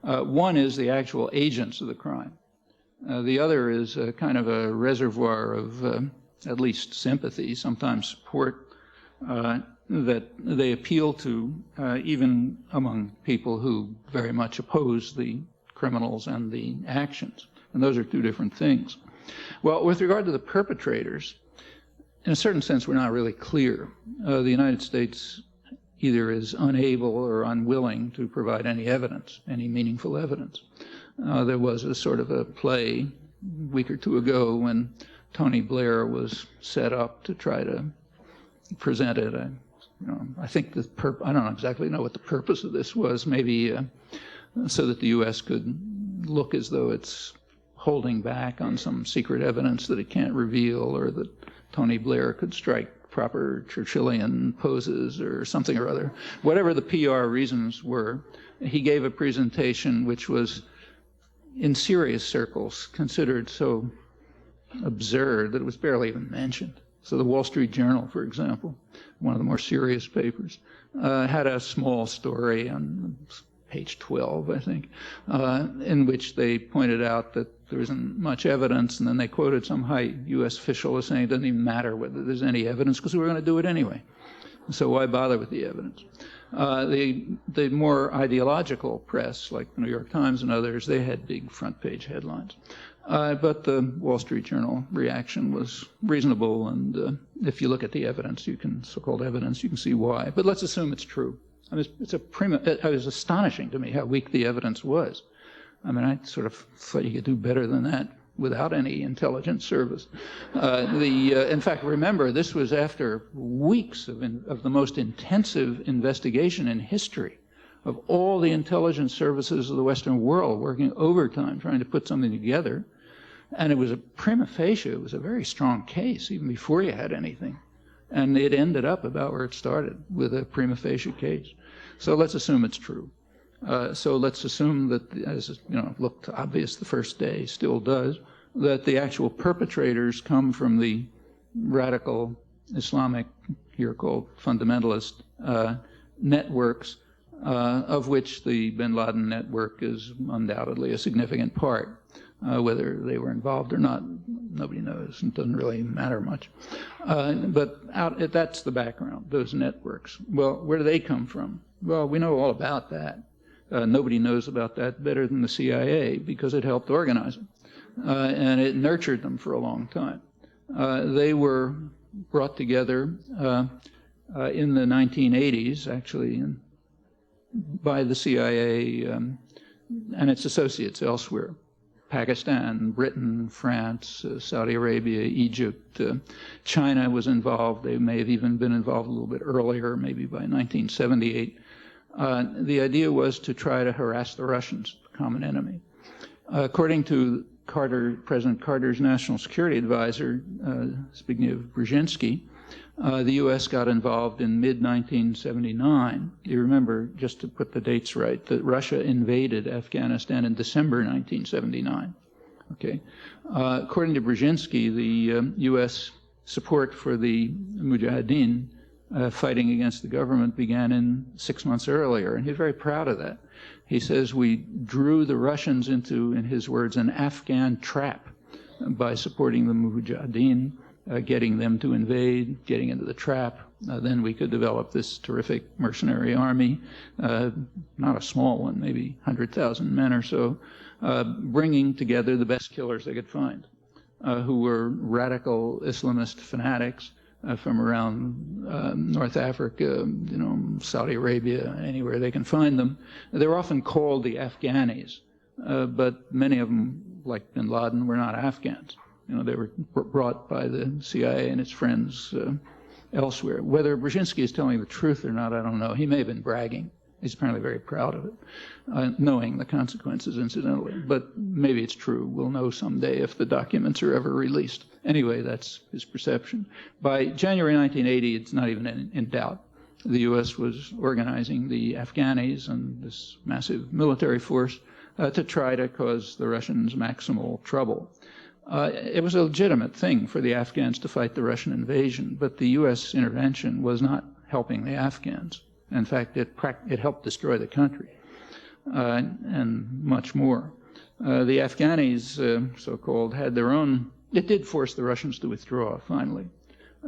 One is the actual agents of the crime. The other is kind of a reservoir of at least sympathy, sometimes support, that they appeal to even among people who very much oppose the criminals and the actions. And those are two different things. Well, with regard to the perpetrators, in a certain sense, we're not really clear. The United States either is unable or unwilling to provide any evidence, any meaningful evidence. There was a sort of a play a week or two ago when Tony Blair was set up to try to present it. I think I don't exactly know what the purpose of this was. Maybe so that the U.S. could look as though it's holding back on some secret evidence that it can't reveal, or that Tony Blair could strike proper Churchillian poses or something or other. Whatever the PR reasons were, he gave a presentation which was, in serious circles, considered so absurd that it was barely even mentioned. So the Wall Street Journal, for example, one of the more serious papers, had a small story on page 12, I think, in which they pointed out that there isn't much evidence, and then they quoted some high U.S. official as saying it doesn't even matter whether there's any evidence because we're going to do it anyway. So why bother with the evidence? The more ideological press, like the New York Times and others, they had big front page headlines. But the Wall Street Journal reaction was reasonable, and if you look at the evidence, so-called evidence, you can see why. But let's assume it's true. I mean, it was astonishing to me how weak the evidence was. I mean, I sort of thought you could do better than that without any intelligence service. In fact, remember, this was after weeks of the most intensive investigation in history of all the intelligence services of the Western world working overtime trying to put something together. And it was a prima facie, it was a very strong case even before you had anything. And it ended up about where it started, with a prima facie case. So let's assume it's true. So let's assume that, as looked obvious the first day, still does, that the actual perpetrators come from the radical Islamic, here called fundamentalist, networks, of which the bin Laden network is undoubtedly a significant part. Whether they were involved or not, nobody knows. It doesn't really matter much. But that's the background, those networks. Well, where do they come from? Well, we know all about that. Nobody knows about that better than the CIA because it helped organize them. And it nurtured them for a long time. They were brought together in the 1980s, actually, by the CIA and its associates elsewhere. Pakistan, Britain, France, Saudi Arabia, Egypt, China was involved. They may have even been involved a little bit earlier, maybe by 1978. The idea was to try to harass the Russians, the common enemy. According to President Carter's national security advisor, Zbigniew Brzezinski, the U.S. got involved in mid-1979. You remember, just to put the dates right, that Russia invaded Afghanistan in December 1979. Okay. According to Brzezinski, the U.S. support for the Mujahideen fighting against the government began in 6 months earlier, and he's very proud of that. He says we drew the Russians into, in his words, an Afghan trap by supporting the Mujahideen, getting them to invade, getting into the trap. Then we could develop this terrific mercenary army, not a small one, maybe 100,000 men or so, bringing together the best killers they could find, who were radical Islamist fanatics from around North Africa, Saudi Arabia, anywhere they can find them. They're often called the Afghanis, but many of them, like bin Laden, were not Afghans. They were brought by the CIA and its friends elsewhere. Whether Brzezinski is telling the truth or not, I don't know. He may have been bragging. He's apparently very proud of it, knowing the consequences, incidentally. But maybe it's true. We'll know someday if the documents are ever released. Anyway, that's his perception. By January 1980, it's not even in doubt. The U.S. was organizing the Afghanis and this massive military force to try to cause the Russians maximal trouble. It was a legitimate thing for the Afghans to fight the Russian invasion, but the U.S. intervention was not helping the Afghans. In fact, it helped destroy the country and much more. The Afghanis, so-called, had their own. It did force the Russians to withdraw, finally,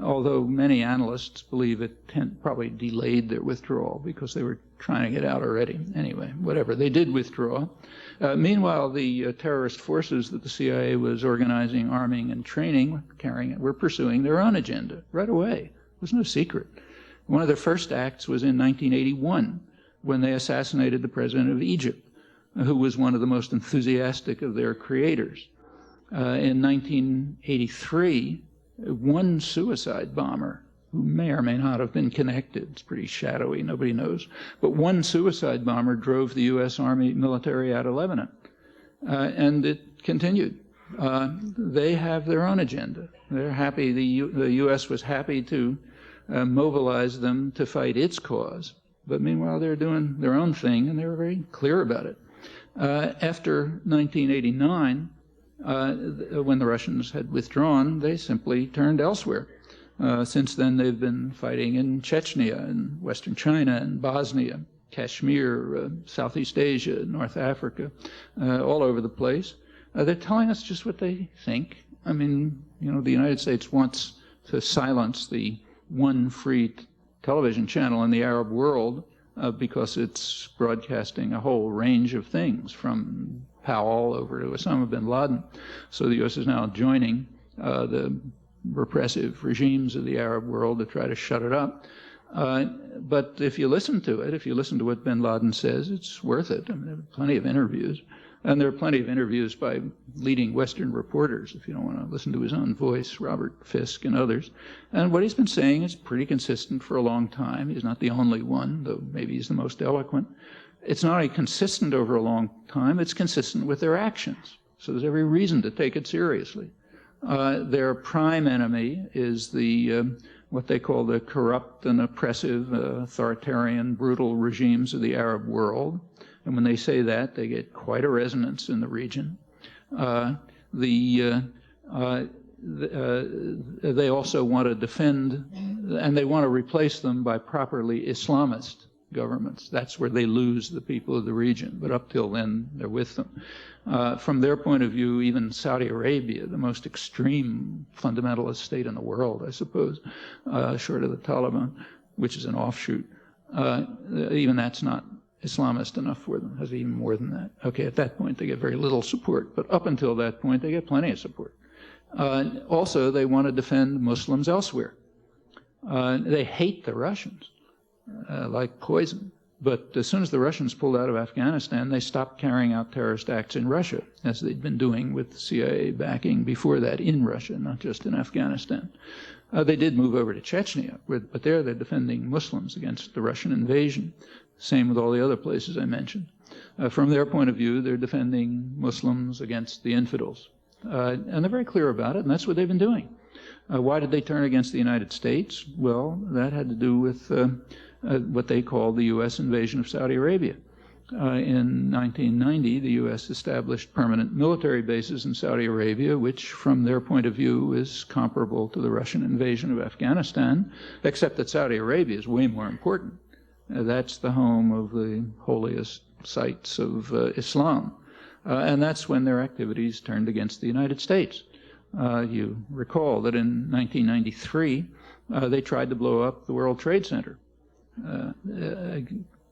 although many analysts believe it probably delayed their withdrawal because they were trying to get out already. Anyway, whatever, they did withdraw. Meanwhile, the terrorist forces that the CIA was organizing, arming, and training, were pursuing their own agenda right away. It was no secret. One of their first acts was in 1981 when they assassinated the president of Egypt, who was one of the most enthusiastic of their creators. In 1983, one suicide bomber, who may or may not have been connected, it's pretty shadowy, nobody knows, but one suicide bomber drove the U.S. Army military out of Lebanon. And it continued. They have their own agenda. They're happy, the U.S. was happy to mobilize them to fight its cause. But meanwhile, they're doing their own thing, and they were very clear about it. After 1989, when the Russians had withdrawn, they simply turned elsewhere. Since then, they've been fighting in Chechnya, in Western China, and Bosnia, Kashmir, Southeast Asia, North Africa, all over the place. They're telling us just what they think. I mean, the United States wants to silence the one free television channel in the Arab world because it's broadcasting a whole range of things, from Powell over to Osama bin Laden. So the U.S. is now joining the repressive regimes of the Arab world to try to shut it up. But if you listen to it, if you listen to what bin Laden says, it's worth it. I mean, there are plenty of interviews. And there are plenty of interviews by leading Western reporters, if you don't want to listen to his own voice, Robert Fisk and others. And what he's been saying is pretty consistent for a long time. He's not the only one, though maybe he's the most eloquent. It's not only consistent over a long time, it's consistent with their actions. So there's every reason to take it seriously. Their prime enemy is what they call the corrupt and oppressive, authoritarian, brutal regimes of the Arab world. And when they say that, they get quite a resonance in the region. They also want to defend, and they want to replace them by properly Islamist governments. That's where they lose the people of the region, but up till then, they're with them. From their point of view, even Saudi Arabia, the most extreme fundamentalist state in the world, I suppose, short of the Taliban, which is an offshoot, even that's not Islamist enough for them, has even more than that. Okay, at that point, they get very little support, but up until that point, they get plenty of support. Also, they want to defend Muslims elsewhere. They hate the Russians like poison. But as soon as the Russians pulled out of Afghanistan, they stopped carrying out terrorist acts in Russia, as they'd been doing with CIA backing before that in Russia, not just in Afghanistan. They did move over to Chechnya, but there they're defending Muslims against the Russian invasion. Same with all the other places I mentioned. From their point of view, they're defending Muslims against the infidels. And they're very clear about it, and that's what they've been doing. Why did they turn against the United States? Well, that had to do with what they called the U.S. invasion of Saudi Arabia. In 1990, the U.S. established permanent military bases in Saudi Arabia, which, from their point of view, is comparable to the Russian invasion of Afghanistan, except that Saudi Arabia is way more important. That's the home of the holiest sites of Islam. And that's when their activities turned against the United States. You recall that in 1993, they tried to blow up the World Trade Center.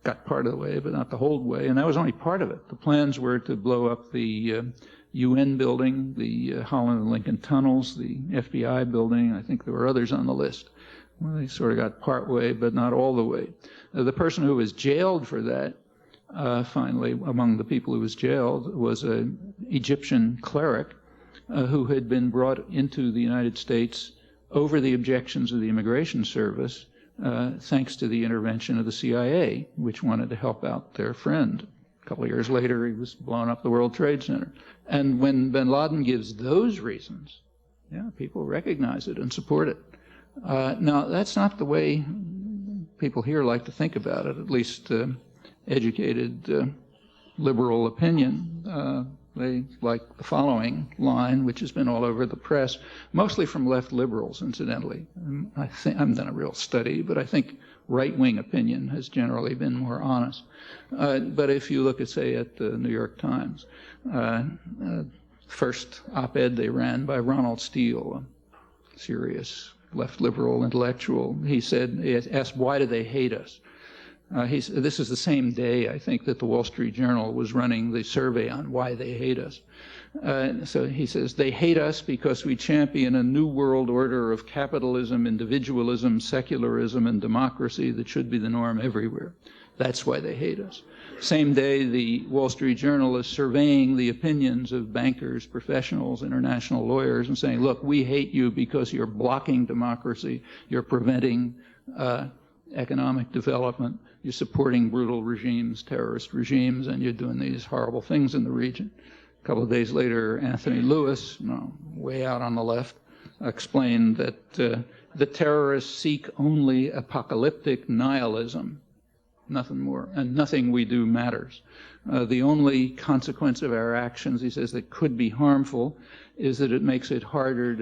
Got part of the way, but not the whole way, and that was only part of it. The plans were to blow up the UN building, the Holland and Lincoln tunnels, the FBI building. I think there were others on the list. Well, they sort of got part way, but not all the way. The person who was jailed for that, finally, among the people who was jailed, was an Egyptian cleric who had been brought into the United States over the objections of the Immigration Service, thanks to the intervention of the CIA, which wanted to help out their friend. A couple of years later, he was blowing up the World Trade Center. And when bin Laden gives those reasons, yeah, people recognize it and support it. Now, that's not the way people here like to think about it, at least educated liberal opinion. They like the following line, which has been all over the press, mostly from left liberals, incidentally. I haven't done a real study, but I think right-wing opinion has generally been more honest. But if you look at, say, at the New York Times, first op-ed they ran by Ronald Steele, a serious left liberal intellectual, he asked, why do they hate us? This is the same day, I think, that the Wall Street Journal was running the survey on why they hate us. So he says, they hate us because we champion a new world order of capitalism, individualism, secularism, and democracy that should be the norm everywhere. That's why they hate us. Same day, the Wall Street Journal is surveying the opinions of bankers, professionals, international lawyers, and saying, look, we hate you because you're blocking democracy, you're preventing economic development, you're supporting brutal regimes, terrorist regimes, and you're doing these horrible things in the region. A couple of days later, Anthony Lewis, way out on the left, explained that the terrorists seek only apocalyptic nihilism, nothing more, and nothing we do matters. The only consequence of our actions, he says, that could be harmful is that it makes it harder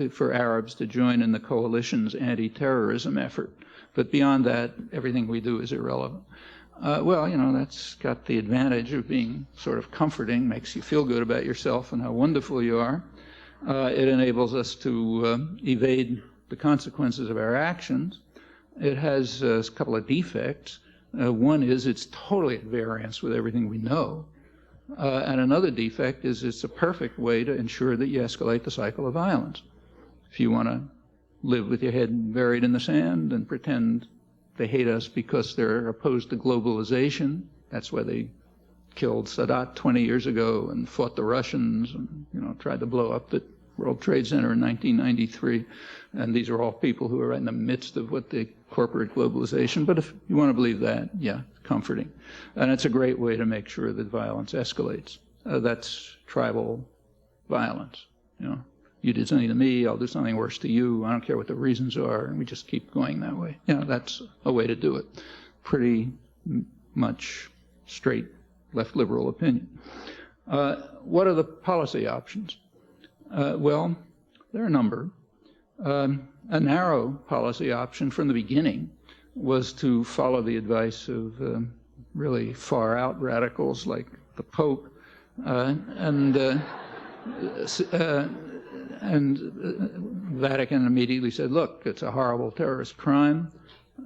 for Arabs to join in the coalition's anti-terrorism effort. But beyond that, everything we do is irrelevant. Well, that's got the advantage of being sort of comforting, makes you feel good about yourself and how wonderful you are. It enables us to evade the consequences of our actions. It has a couple of defects. One is it's totally at variance with everything we know. And another defect is it's a perfect way to ensure that you escalate the cycle of violence. If you want to live with your head buried in the sand and pretend they hate us because they're opposed to globalization, that's why they killed Sadat 20 years ago and fought the Russians and tried to blow up the World Trade Center in 1993. And these are all people who are right in the midst of what the corporate globalization. But if you want to believe that, yeah, comforting. And it's a great way to make sure that violence escalates. That's tribal violence. You did something to me, I'll do something worse to you. I don't care what the reasons are, and we just keep going that way. That's a way to do it. Pretty much straight left liberal opinion. What are the policy options? Well, there are a number. A narrow policy option from the beginning was to follow the advice of really far-out radicals like the Pope, and Vatican immediately said, look, it's a horrible terrorist crime.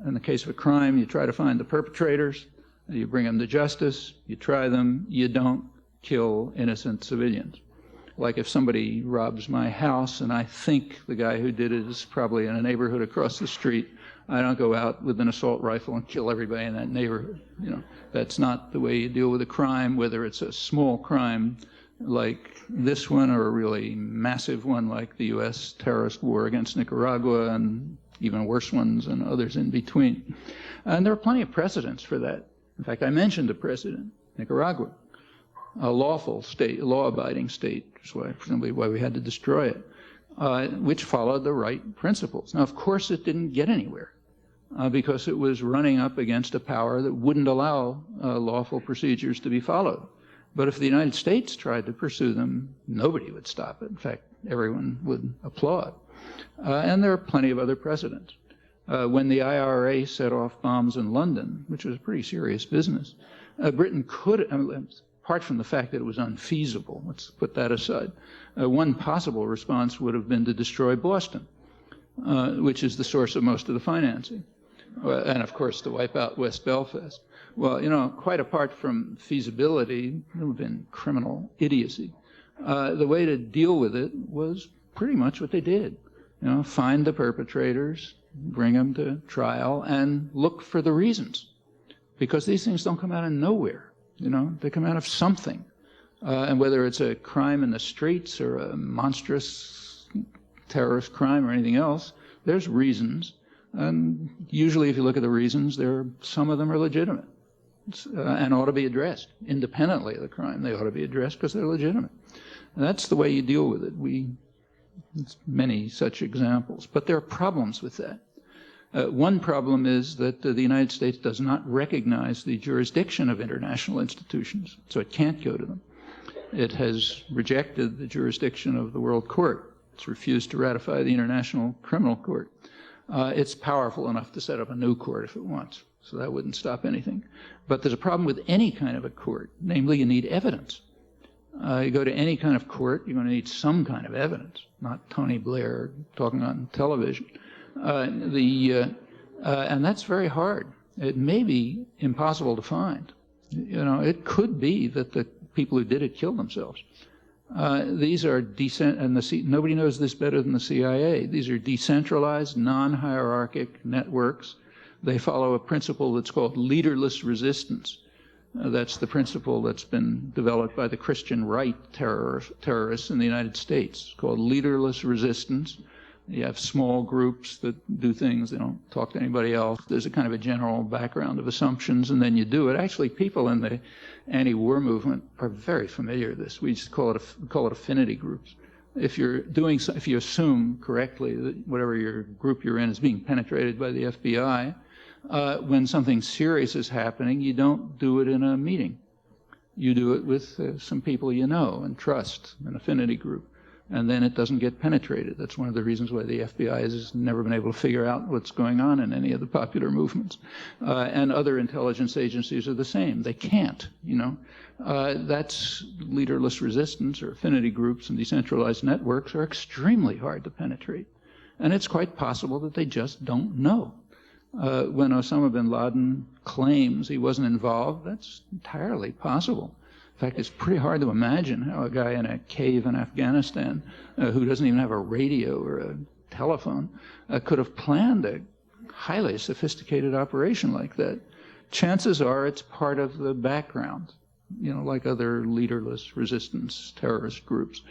In the case of a crime, you try to find the perpetrators, you bring them to justice, you try them, you don't kill innocent civilians. Like if somebody robs my house and I think the guy who did it is probably in a neighborhood across the street, I don't go out with an assault rifle and kill everybody in that neighborhood. You know, that's not the way you deal with a crime, whether it's a small crime like this one or a really massive one like the U.S. terrorist war against Nicaragua and even worse ones and others in between. And there are plenty of precedents for that. In fact, I mentioned a precedent, Nicaragua, a lawful state, a law-abiding state, which is why, presumably why we had to destroy it, which followed the right principles. Now, of course, it didn't get anywhere because it was running up against a power that wouldn't allow lawful procedures to be followed. But if the United States tried to pursue them, nobody would stop it. In fact, everyone would applaud. And there are plenty of other precedents. When the IRA set off bombs in London, which was a pretty serious business, Britain could, apart from the fact that it was unfeasible, let's put that aside, one possible response would have been to destroy Boston, which is the source of most of the financing, and of course to wipe out West Belfast. Well, you know, quite apart from feasibility, it would have been criminal idiocy. The way to deal with it was pretty much what they did. You know, find the perpetrators, bring them to trial, and look for the reasons. Because these things don't come out of nowhere. You know, they come out of something. And whether it's a crime in the streets or a monstrous terrorist crime or anything else, there's reasons. And usually if you look at the reasons, some of them are legitimate and ought to be addressed. Independently of the crime, they ought to be addressed because they're legitimate. And that's the way you deal with it. There's many such examples. But there are problems with that. One problem is that the United States does not recognize the jurisdiction of international institutions, so it can't go to them. It has rejected the jurisdiction of the World Court. It's refused to ratify the International Criminal Court. It's powerful enough to set up a new court if it wants, so that wouldn't stop anything. But there's a problem with any kind of a court, namely you need evidence. You go to any kind of court, you're going to need some kind of evidence, not Tony Blair talking on television. And that's very hard. It may be impossible to find. You know, it could be that the people who did it killed themselves. These are nobody knows this better than the CIA. These are decentralized, non-hierarchic networks. They follow a principle that's called leaderless resistance. That's the principle that's been developed by the Christian right terrorists in the United States. It's called leaderless resistance. You have small groups that do things, they don't talk to anybody else. There's a kind of a general background of assumptions, and then you do it. Actually, people in the anti-war movement are very familiar with this. We just call it affinity groups. If you assume correctly that whatever your group you're in is being penetrated by the FBI, when something serious is happening, you don't do it in a meeting. You do it with some people you know and trust, an affinity group. And then it doesn't get penetrated. That's one of the reasons why the FBI has never been able to figure out what's going on in any of the popular movements. And other intelligence agencies are the same. They can't, you know. That's leaderless resistance, or affinity groups and decentralized networks are extremely hard to penetrate. And it's quite possible that they just don't know. When Osama bin Laden claims he wasn't involved, that's entirely possible. In fact, it's pretty hard to imagine how a guy in a cave in Afghanistan who doesn't even have a radio or a telephone could have planned a highly sophisticated operation like that. Chances are it's part of the background, you know, like other leaderless resistance terrorist groups,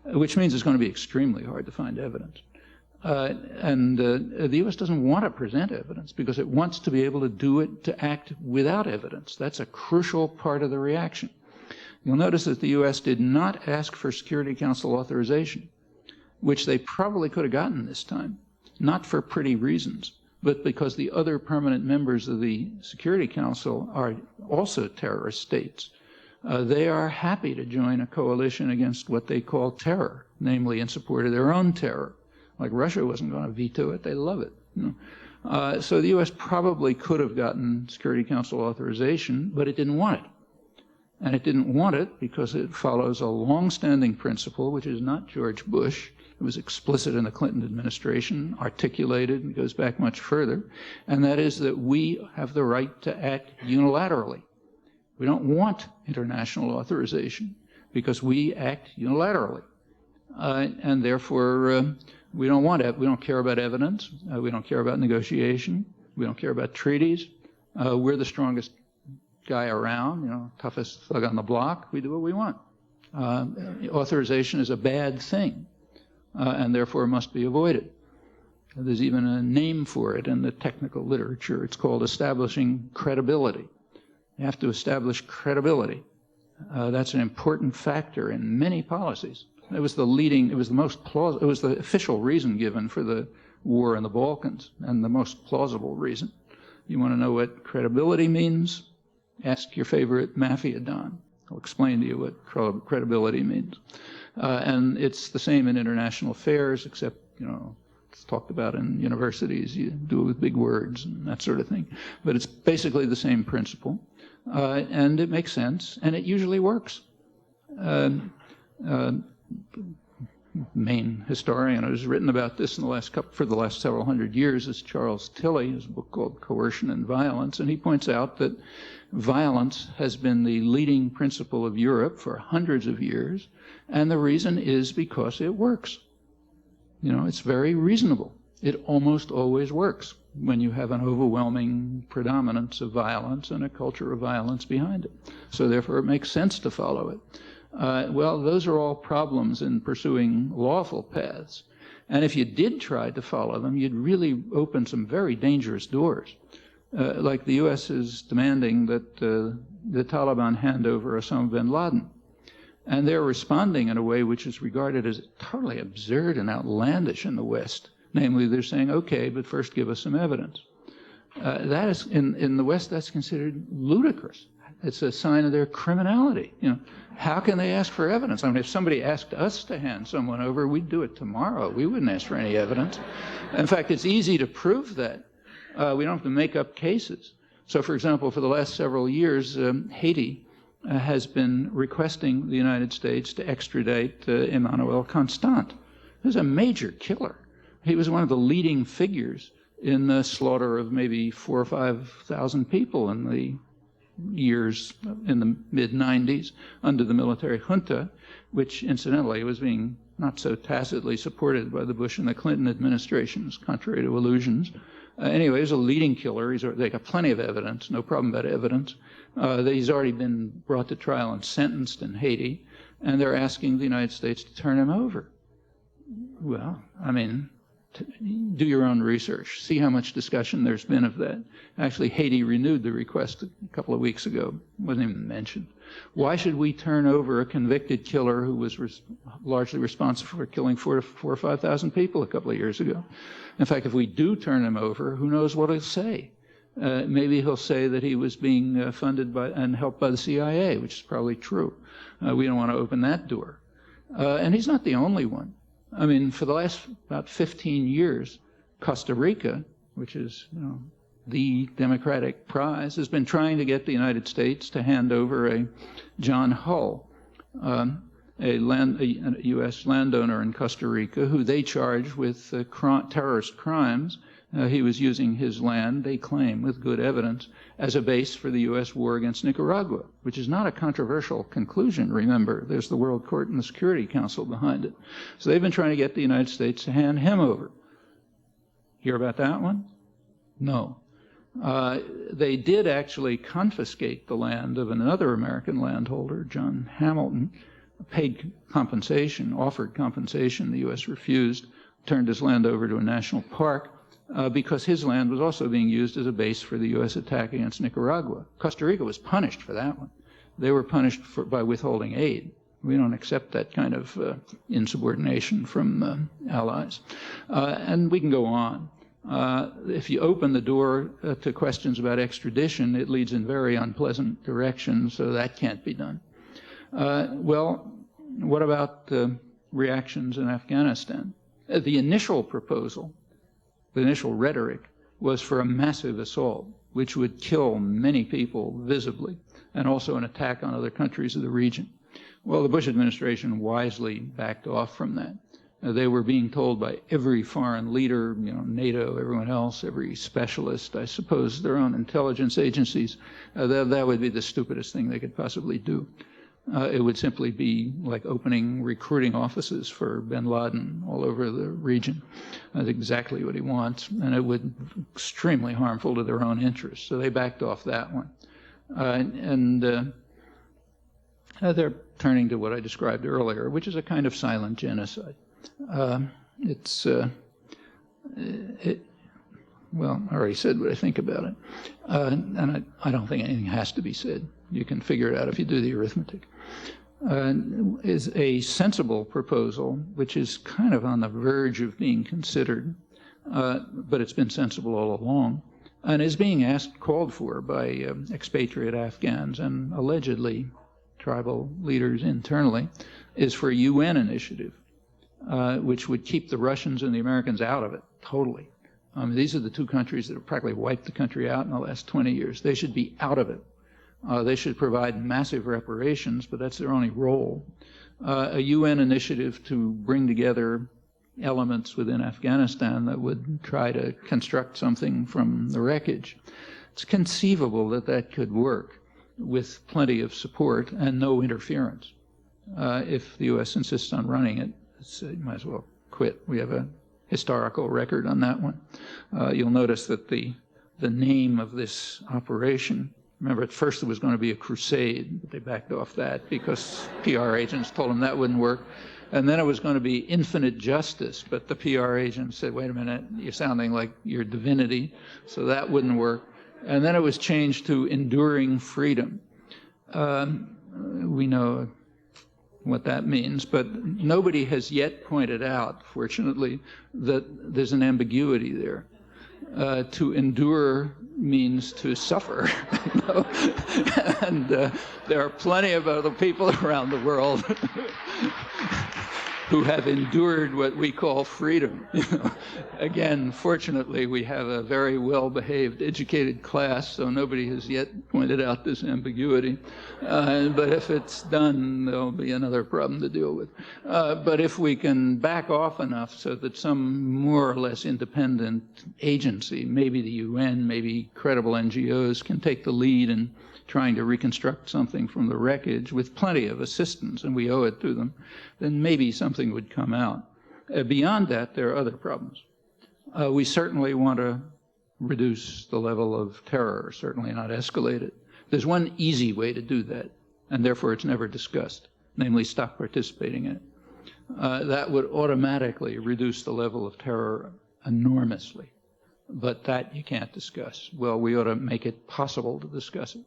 which means it's going to be extremely hard to find evidence. The U.S. doesn't want to present evidence because it wants to be able to do it, to act without evidence. That's a crucial part of the reaction. You'll notice that the U.S. did not ask for Security Council authorization, which they probably could have gotten this time, not for pretty reasons, but because the other permanent members of the Security Council are also terrorist states. They are happy to join a coalition against what they call terror, namely in support of their own terror. Like Russia wasn't going to veto it, they love it. You So the U.S. probably could have gotten Security Council authorization, but it didn't want it. And it didn't want it because it follows a long-standing principle, which is not George Bush. It was explicit in the Clinton administration, articulated, and goes back much further, and that is that we have the right to act unilaterally. We don't want international authorization because we act unilaterally. And therefore, we don't want it. We don't care about evidence. We don't care about negotiation. We don't care about treaties. We're the strongest guy around, you know, toughest thug on the block. We do what we want. Authorization is a bad thing, and therefore must be avoided. There's even a name for it in the technical literature. It's called establishing credibility. You have to establish credibility. That's an important factor in many policies. It was the official reason given for the war in the Balkans, and the most plausible reason. You want to know what credibility means? Ask your favorite mafia don. I'll explain to you what credibility means. And it's the same in international affairs, except, you know, it's talked about in universities. You do it with big words and that sort of thing. But it's basically the same principle. And it makes sense, and it usually works. Main historian who's written about this in for the last several hundred years is Charles Tilly. His book called Coercion and Violence, and he points out that violence has been the leading principle of Europe for hundreds of years, and the reason is because it works. You know, it's very reasonable. It almost always works when you have an overwhelming predominance of violence and a culture of violence behind it. So therefore it makes sense to follow it. Well, those are all problems in pursuing lawful paths. And if you did try to follow them, you'd really open some very dangerous doors. Like the U.S. is demanding that the Taliban hand over Osama bin Laden. And they're responding in a way which is regarded as totally absurd and outlandish in the West. Namely, they're saying, okay, but first give us some evidence. That is, in the West, that's considered ludicrous. It's a sign of their criminality. You know, how can they ask for evidence? I mean, if somebody asked us to hand someone over, we'd do it tomorrow. We wouldn't ask for any evidence. In fact, it's easy to prove that. We don't have to make up cases. So, for example, for the last several years, Haiti has been requesting the United States to extradite Emmanuel Constant, who's a major killer. He was one of the leading figures in the slaughter of maybe 4,000 or 5,000 people in the years in the mid-90s under the military junta, which incidentally was being not so tacitly supported by the Bush and the Clinton administrations, contrary to illusions. Anyway, he's a leading killer. They got plenty of evidence, no problem about evidence. He's already been brought to trial and sentenced in Haiti, and they're asking the United States to turn him over. Well, I mean, do your own research. See how much discussion there's been of that. Actually, Haiti renewed the request a couple of weeks ago. It wasn't even mentioned. Why should we turn over a convicted killer who was largely responsible for killing 4,000 or 5,000 people a couple of years ago? In fact, if we do turn him over, who knows what he'll say? Maybe he'll say that he was being funded by and helped by the CIA, which is probably true. We don't want to open that door. And he's not the only one. I mean, for the last about 15 years, Costa Rica, which is, you know, the Democratic prize, has been trying to get the United States to hand over a John Hull, a U.S. landowner in Costa Rica, who they charge with terrorist crimes. He was using his land, they claim, with good evidence, as a base for the U.S. war against Nicaragua, which is not a controversial conclusion, remember. There's the World Court and the Security Council behind it. So they've been trying to get the United States to hand him over. Hear about that one? No. They did actually confiscate the land of another American landholder, John Hamilton, paid compensation, offered compensation. The U.S. refused, turned his land over to a national park, because his land was also being used as a base for the U.S. attack against Nicaragua. Costa Rica was punished for that one. They were punished by withholding aid. We don't accept that kind of insubordination from allies. And we can go on. If you open the door to questions about extradition, it leads in very unpleasant directions, so that can't be done. Well, what about reactions in Afghanistan? The initial proposal, the initial rhetoric, was for a massive assault, which would kill many people visibly, and also an attack on other countries of the region. Well, the Bush administration wisely backed off from that. They were being told by every foreign leader, NATO, everyone else, every specialist, I suppose their own intelligence agencies, that would be the stupidest thing they could possibly do. It would simply be like opening recruiting offices for bin Laden all over the region. That's exactly what he wants, and it would be extremely harmful to their own interests. So they backed off that one. They're turning to what I described earlier, which is a kind of silent genocide. Well, I already said what I think about it, and I don't think anything has to be said. You can figure it out if you do the arithmetic. Is a sensible proposal, which is kind of on the verge of being considered, but it's been sensible all along, and is being called for by expatriate Afghans and allegedly tribal leaders internally, is for a UN initiative, which would keep the Russians and the Americans out of it totally. These are the two countries that have practically wiped the country out in the last 20 years. They should be out of it. They should provide massive reparations, but that's their only role. A UN initiative to bring together elements within Afghanistan that would try to construct something from the wreckage. It's conceivable that that could work with plenty of support and no interference. If the U.S. insists on running it, you might as well quit. We have a historical record on that one. You'll notice that the name of this operation, remember at first it was going to be a crusade, but they backed off that because PR agents told them that wouldn't work. And then it was going to be infinite justice, but the PR agent said, wait a minute, you're sounding like you're divinity, so that wouldn't work. And then it was changed to enduring freedom. We know what that means, but nobody has yet pointed out, fortunately, that there's an ambiguity there. To endure means to suffer, and there are plenty of other people around the world who have endured what we call freedom. Again, fortunately, we have a very well-behaved, educated class, so nobody has yet pointed out this ambiguity. But if it's done, there'll be another problem to deal with. But if we can back off enough so that some more or less independent agency, maybe the UN, maybe credible NGOs, can take the lead in trying to reconstruct something from the wreckage with plenty of assistance, and we owe it to them, then maybe something would come out. Beyond that, there are other problems. We certainly want to reduce the level of terror, certainly not escalate it. There's one easy way to do that, and therefore it's never discussed, namely stop participating in it. That would automatically reduce the level of terror enormously, but that you can't discuss. Well, we ought to make it possible to discuss it.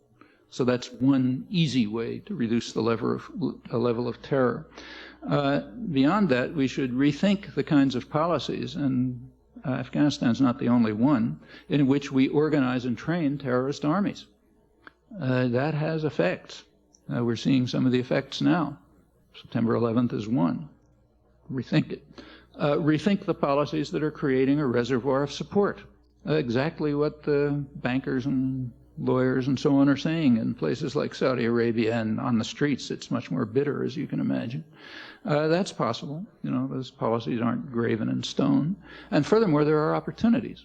So that's one easy way to reduce the level of terror. Beyond that, we should rethink the kinds of policies, and Afghanistan's not the only one, in which we organize and train terrorist armies. That has effects. We're seeing some of the effects now. September 11th is one. Rethink it. Rethink the policies that are creating a reservoir of support. Exactly what the bankers and lawyers and so on are saying in places like Saudi Arabia, and on the streets it's much more bitter, as you can imagine. That's possible. Those policies aren't graven in stone. And furthermore, there are opportunities.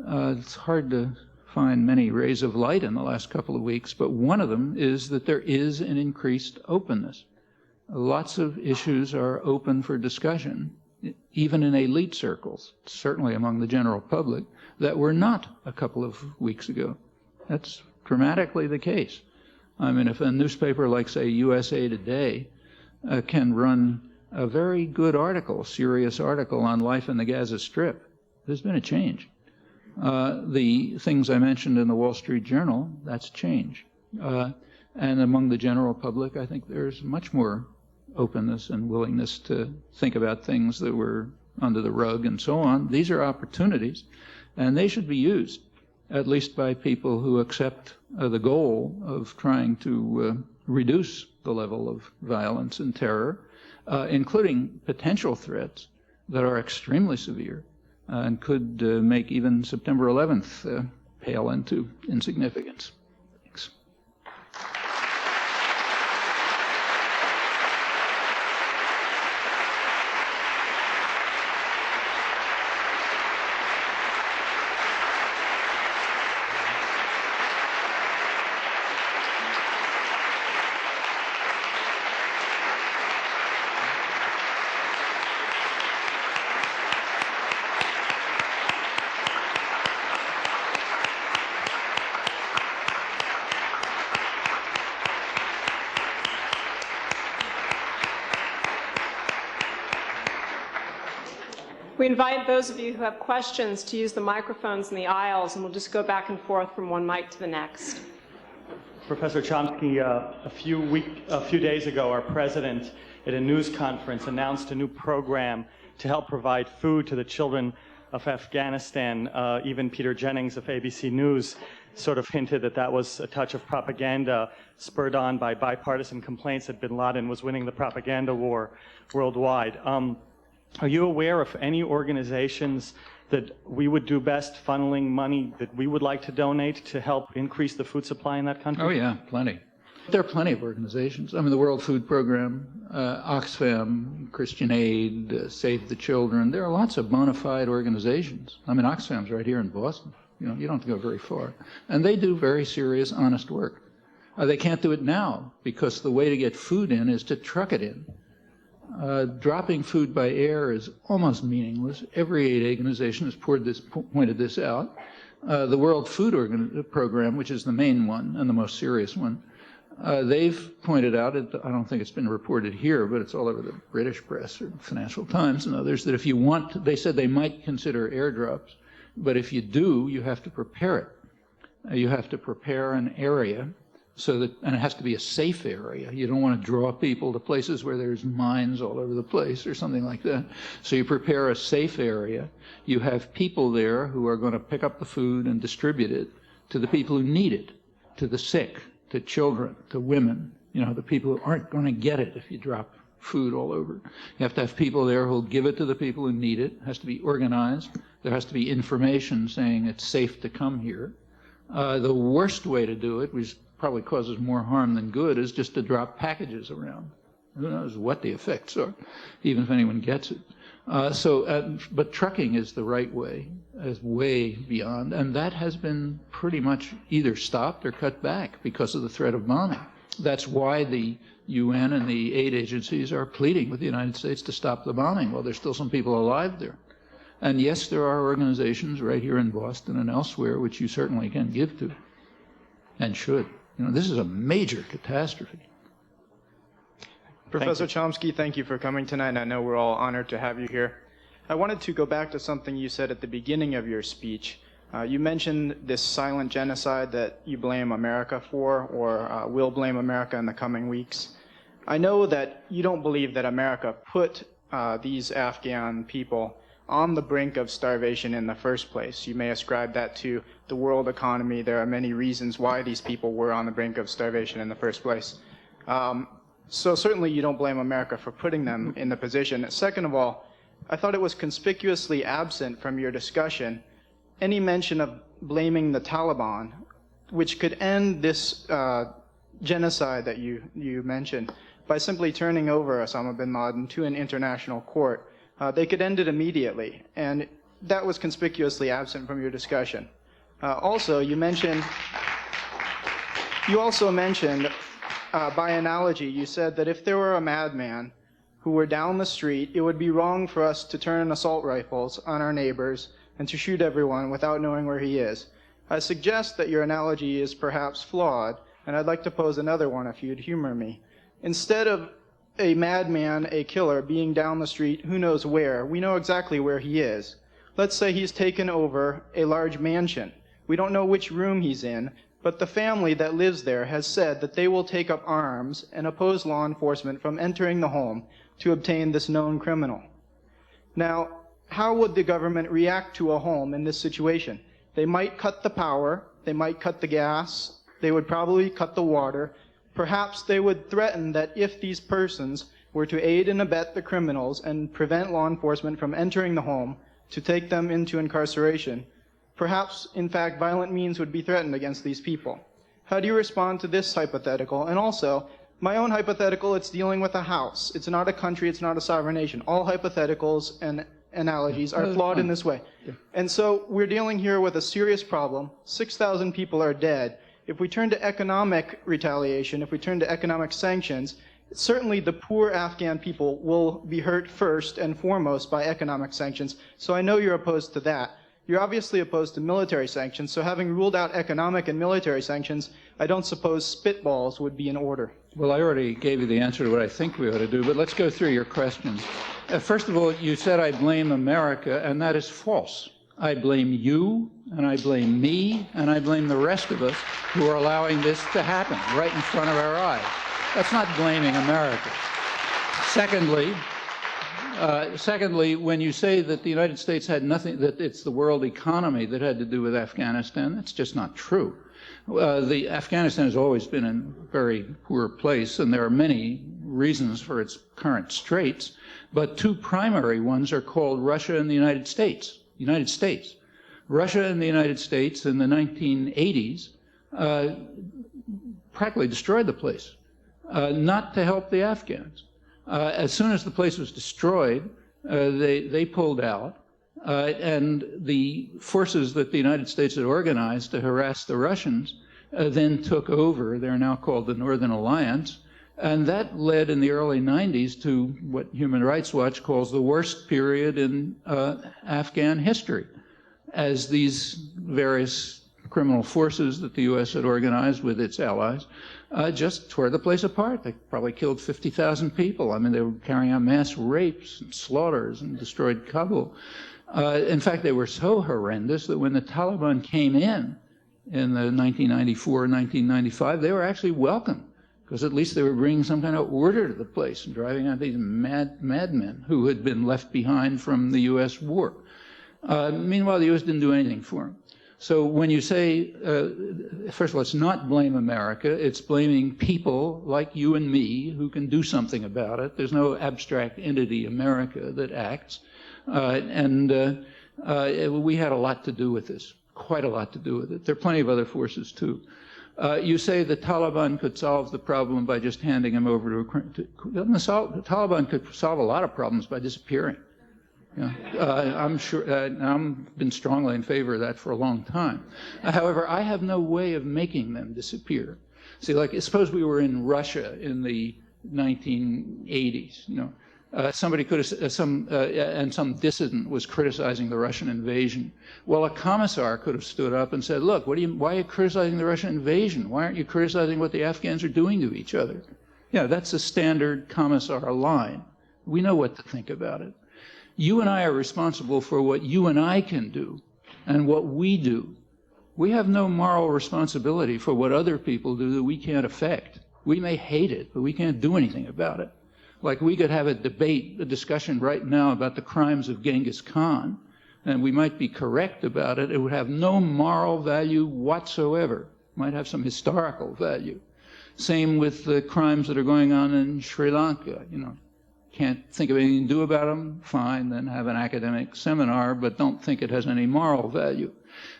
It's hard to find many rays of light in the last couple of weeks, but one of them is that there is an increased openness. Lots of issues are open for discussion, even in elite circles, certainly among the general public, that were not a couple of weeks ago. That's dramatically the case. I mean, if a newspaper like, say, USA Today can run a very good article, serious article on life in the Gaza Strip, there's been a change. The things I mentioned in the Wall Street Journal, that's change. And among the general public, I think there's much more openness and willingness to think about things that were under the rug and so on. These are opportunities, and they should be used, at least by people who accept the goal of trying to reduce the level of violence and terror, including potential threats that are extremely severe. and could make even September 11th pale into insignificance. Thanks.
We invite those of you who have questions to use the microphones in the aisles, and we'll just go back and forth from one mic to the next.
Professor Chomsky, a few days ago, our president at a news conference announced a new program to help provide food to the children of Afghanistan. Even Peter Jennings of ABC News sort of hinted that that was a touch of propaganda spurred on by bipartisan complaints that bin Laden was winning the propaganda war worldwide. Are you aware of any organizations that we would do best funneling money that we would like to donate to help increase the food supply in that country?
Oh yeah, plenty. There are plenty of organizations. I mean, the World Food Program, Oxfam, Christian Aid, Save the Children. There are lots of bona fide organizations. I mean, Oxfam's right here in Boston. You know, you don't have to go very far. And they do very serious, honest work. They can't do it now because the way to get food in is to truck it in. Dropping food by air is almost meaningless. Every aid organization has pointed this out. The World Food Program, which is the main one and the most serious one, they've pointed out, I don't think it's been reported here, but it's all over the British press or Financial Times and others, that if you want, they said they might consider airdrops, but if you do, you have to prepare it. You have to prepare an area so that, and it has to be a safe area. You don't want to draw people to places where there's mines all over the place or something like that. So you prepare a safe area. You have people there who are going to pick up the food and distribute it to the people who need it, to the sick, to children, to women, you know, the people who aren't going to get it if you drop food all over. You have to have people there who'll give it to the people who need it. It has to be organized. There has to be information saying it's safe to come here. The worst way to do it, which probably causes more harm than good, is just to drop packages around. Who knows what the effects are, even if anyone gets it. But trucking is the right way, is way beyond, and that has been pretty much either stopped or cut back because of the threat of bombing. That's why the UN and the aid agencies are pleading with the United States to stop the bombing while there's still some people alive there. And yes, there are organizations right here in Boston and elsewhere which you certainly can give to, and should. You know, this is a major catastrophe.
Professor Chomsky, thank you for coming tonight, and I know we're all honored to have you here. I wanted to go back to something you said at the beginning of your speech. You mentioned this silent genocide that you blame America for, or will blame America in the coming weeks. I know that you don't believe that America put these Afghan people on the brink of starvation in the first place. You may ascribe that to the world economy. There are many reasons why these people were on the brink of starvation in the first place. So certainly you don't blame America for putting them in the position. Second of all, I thought it was conspicuously absent from your discussion any mention of blaming the Taliban, which could end this genocide that you mentioned by simply turning over Osama bin Laden to an international court. They could end it immediately, and that was conspicuously absent from your discussion. Also, you also mentioned, by analogy, you said that if there were a madman who were down the street, it would be wrong for us to turn assault rifles on our neighbors and to shoot everyone without knowing where he is. I suggest that your analogy is perhaps flawed, and I'd like to pose another one if you'd humor me. Instead of a madman, a killer, being down the street, who knows where, we know exactly where he is. Let's say he's taken over a large mansion. We don't know which room he's in, but the family that lives there has said that they will take up arms and oppose law enforcement from entering the home to obtain this known criminal. Now, how would the government react to a home in this situation? They might cut the power, they might cut the gas, they would probably cut the water. Perhaps they would threaten that if these persons were to aid and abet the criminals and prevent law enforcement from entering the home, to take them into incarceration. Perhaps, in fact, violent means would be threatened against these people. How do you respond to this hypothetical? And also, my own hypothetical, it's dealing with a house. It's not a country, it's not a sovereign nation. All hypotheticals and analogies are flawed in this way. And so we're dealing here with a serious problem. 6,000 people are dead. If we turn to economic retaliation, if we turn to economic sanctions, certainly the poor Afghan people will be hurt first and foremost by economic sanctions. So I know you're opposed to that. You're obviously opposed to military sanctions. So having ruled out economic and military sanctions, I don't suppose spitballs would be in order.
Well, I already gave you the answer to what I think we ought to do, but let's go through your questions. First of all, you said I blame America, and that is false. I blame you, and I blame me, and I blame the rest of us who are allowing this to happen right in front of our eyes. That's not blaming America. Secondly, when you say that the United States had nothing, that it's the world economy that had to do with Afghanistan, that's just not true. Afghanistan has always been in a very poor place, and there are many reasons for its current straits, but two primary ones are called Russia and the United States. Russia and the United States in the 1980s practically destroyed the place, not to help the Afghans. As soon as the place was destroyed, they pulled out, and the forces that the United States had organized to harass the Russians then took over. They're now called the Northern Alliance, and that led in the early 90s to what Human Rights Watch calls the worst period in Afghan history, as these various criminal forces that the U.S. had organized with its allies just tore the place apart. They probably killed 50,000 people. I mean, they were carrying out mass rapes and slaughters and destroyed Kabul. In fact, they were so horrendous that when the Taliban came in the 1994, 1995, they were actually welcome, because at least they were bringing some kind of order to the place and driving out these madmen who had been left behind from the U.S. war. Meanwhile, the U.S. didn't do anything for them. So when you say, first of all, it's not blame America, it's blaming people like you and me who can do something about it. There's no abstract entity, America, that acts. We had a lot to do with this, quite a lot to do with it. There are plenty of other forces, too. You say the Taliban could solve the problem by just handing them over to the Taliban could solve a lot of problems by disappearing. I'm sure, I've been strongly in favor of that for a long time. However, I have no way of making them disappear. See, like, suppose we were in Russia in the 1980s, somebody could have, some dissident was criticizing the Russian invasion. Well, a commissar could have stood up and said, look, why are you criticizing the Russian invasion? Why aren't you criticizing what the Afghans are doing to each other? Yeah, that's a standard commissar line. We know what to think about it. You and I are responsible for what you and I can do and what we do. We have no moral responsibility for what other people do that we can't affect. We may hate it, but we can't do anything about it. Like, we could have a discussion right now about the crimes of Genghis Khan, and we might be correct about it. It would have no moral value whatsoever. It might have some historical value. Same with the crimes that are going on in Sri Lanka, Can't think of anything to do about them, fine, then have an academic seminar, but don't think it has any moral value.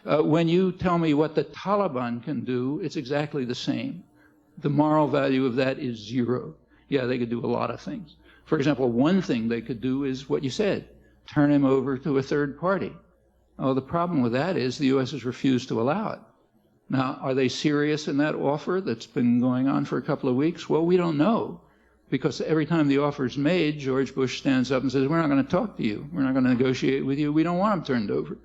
When you tell me what the Taliban can do, it's exactly the same. The moral value of that is zero. Yeah, they could do a lot of things. For example, one thing they could do is what you said, turn him over to a third party. Oh, the problem with that is the U.S. has refused to allow it. Now, are they serious in that offer that's been going on for a couple of weeks? Well, we don't know. Because every time the offer is made, George Bush stands up and says, we're not going to talk to you. We're not going to negotiate with you. We don't want them turned over.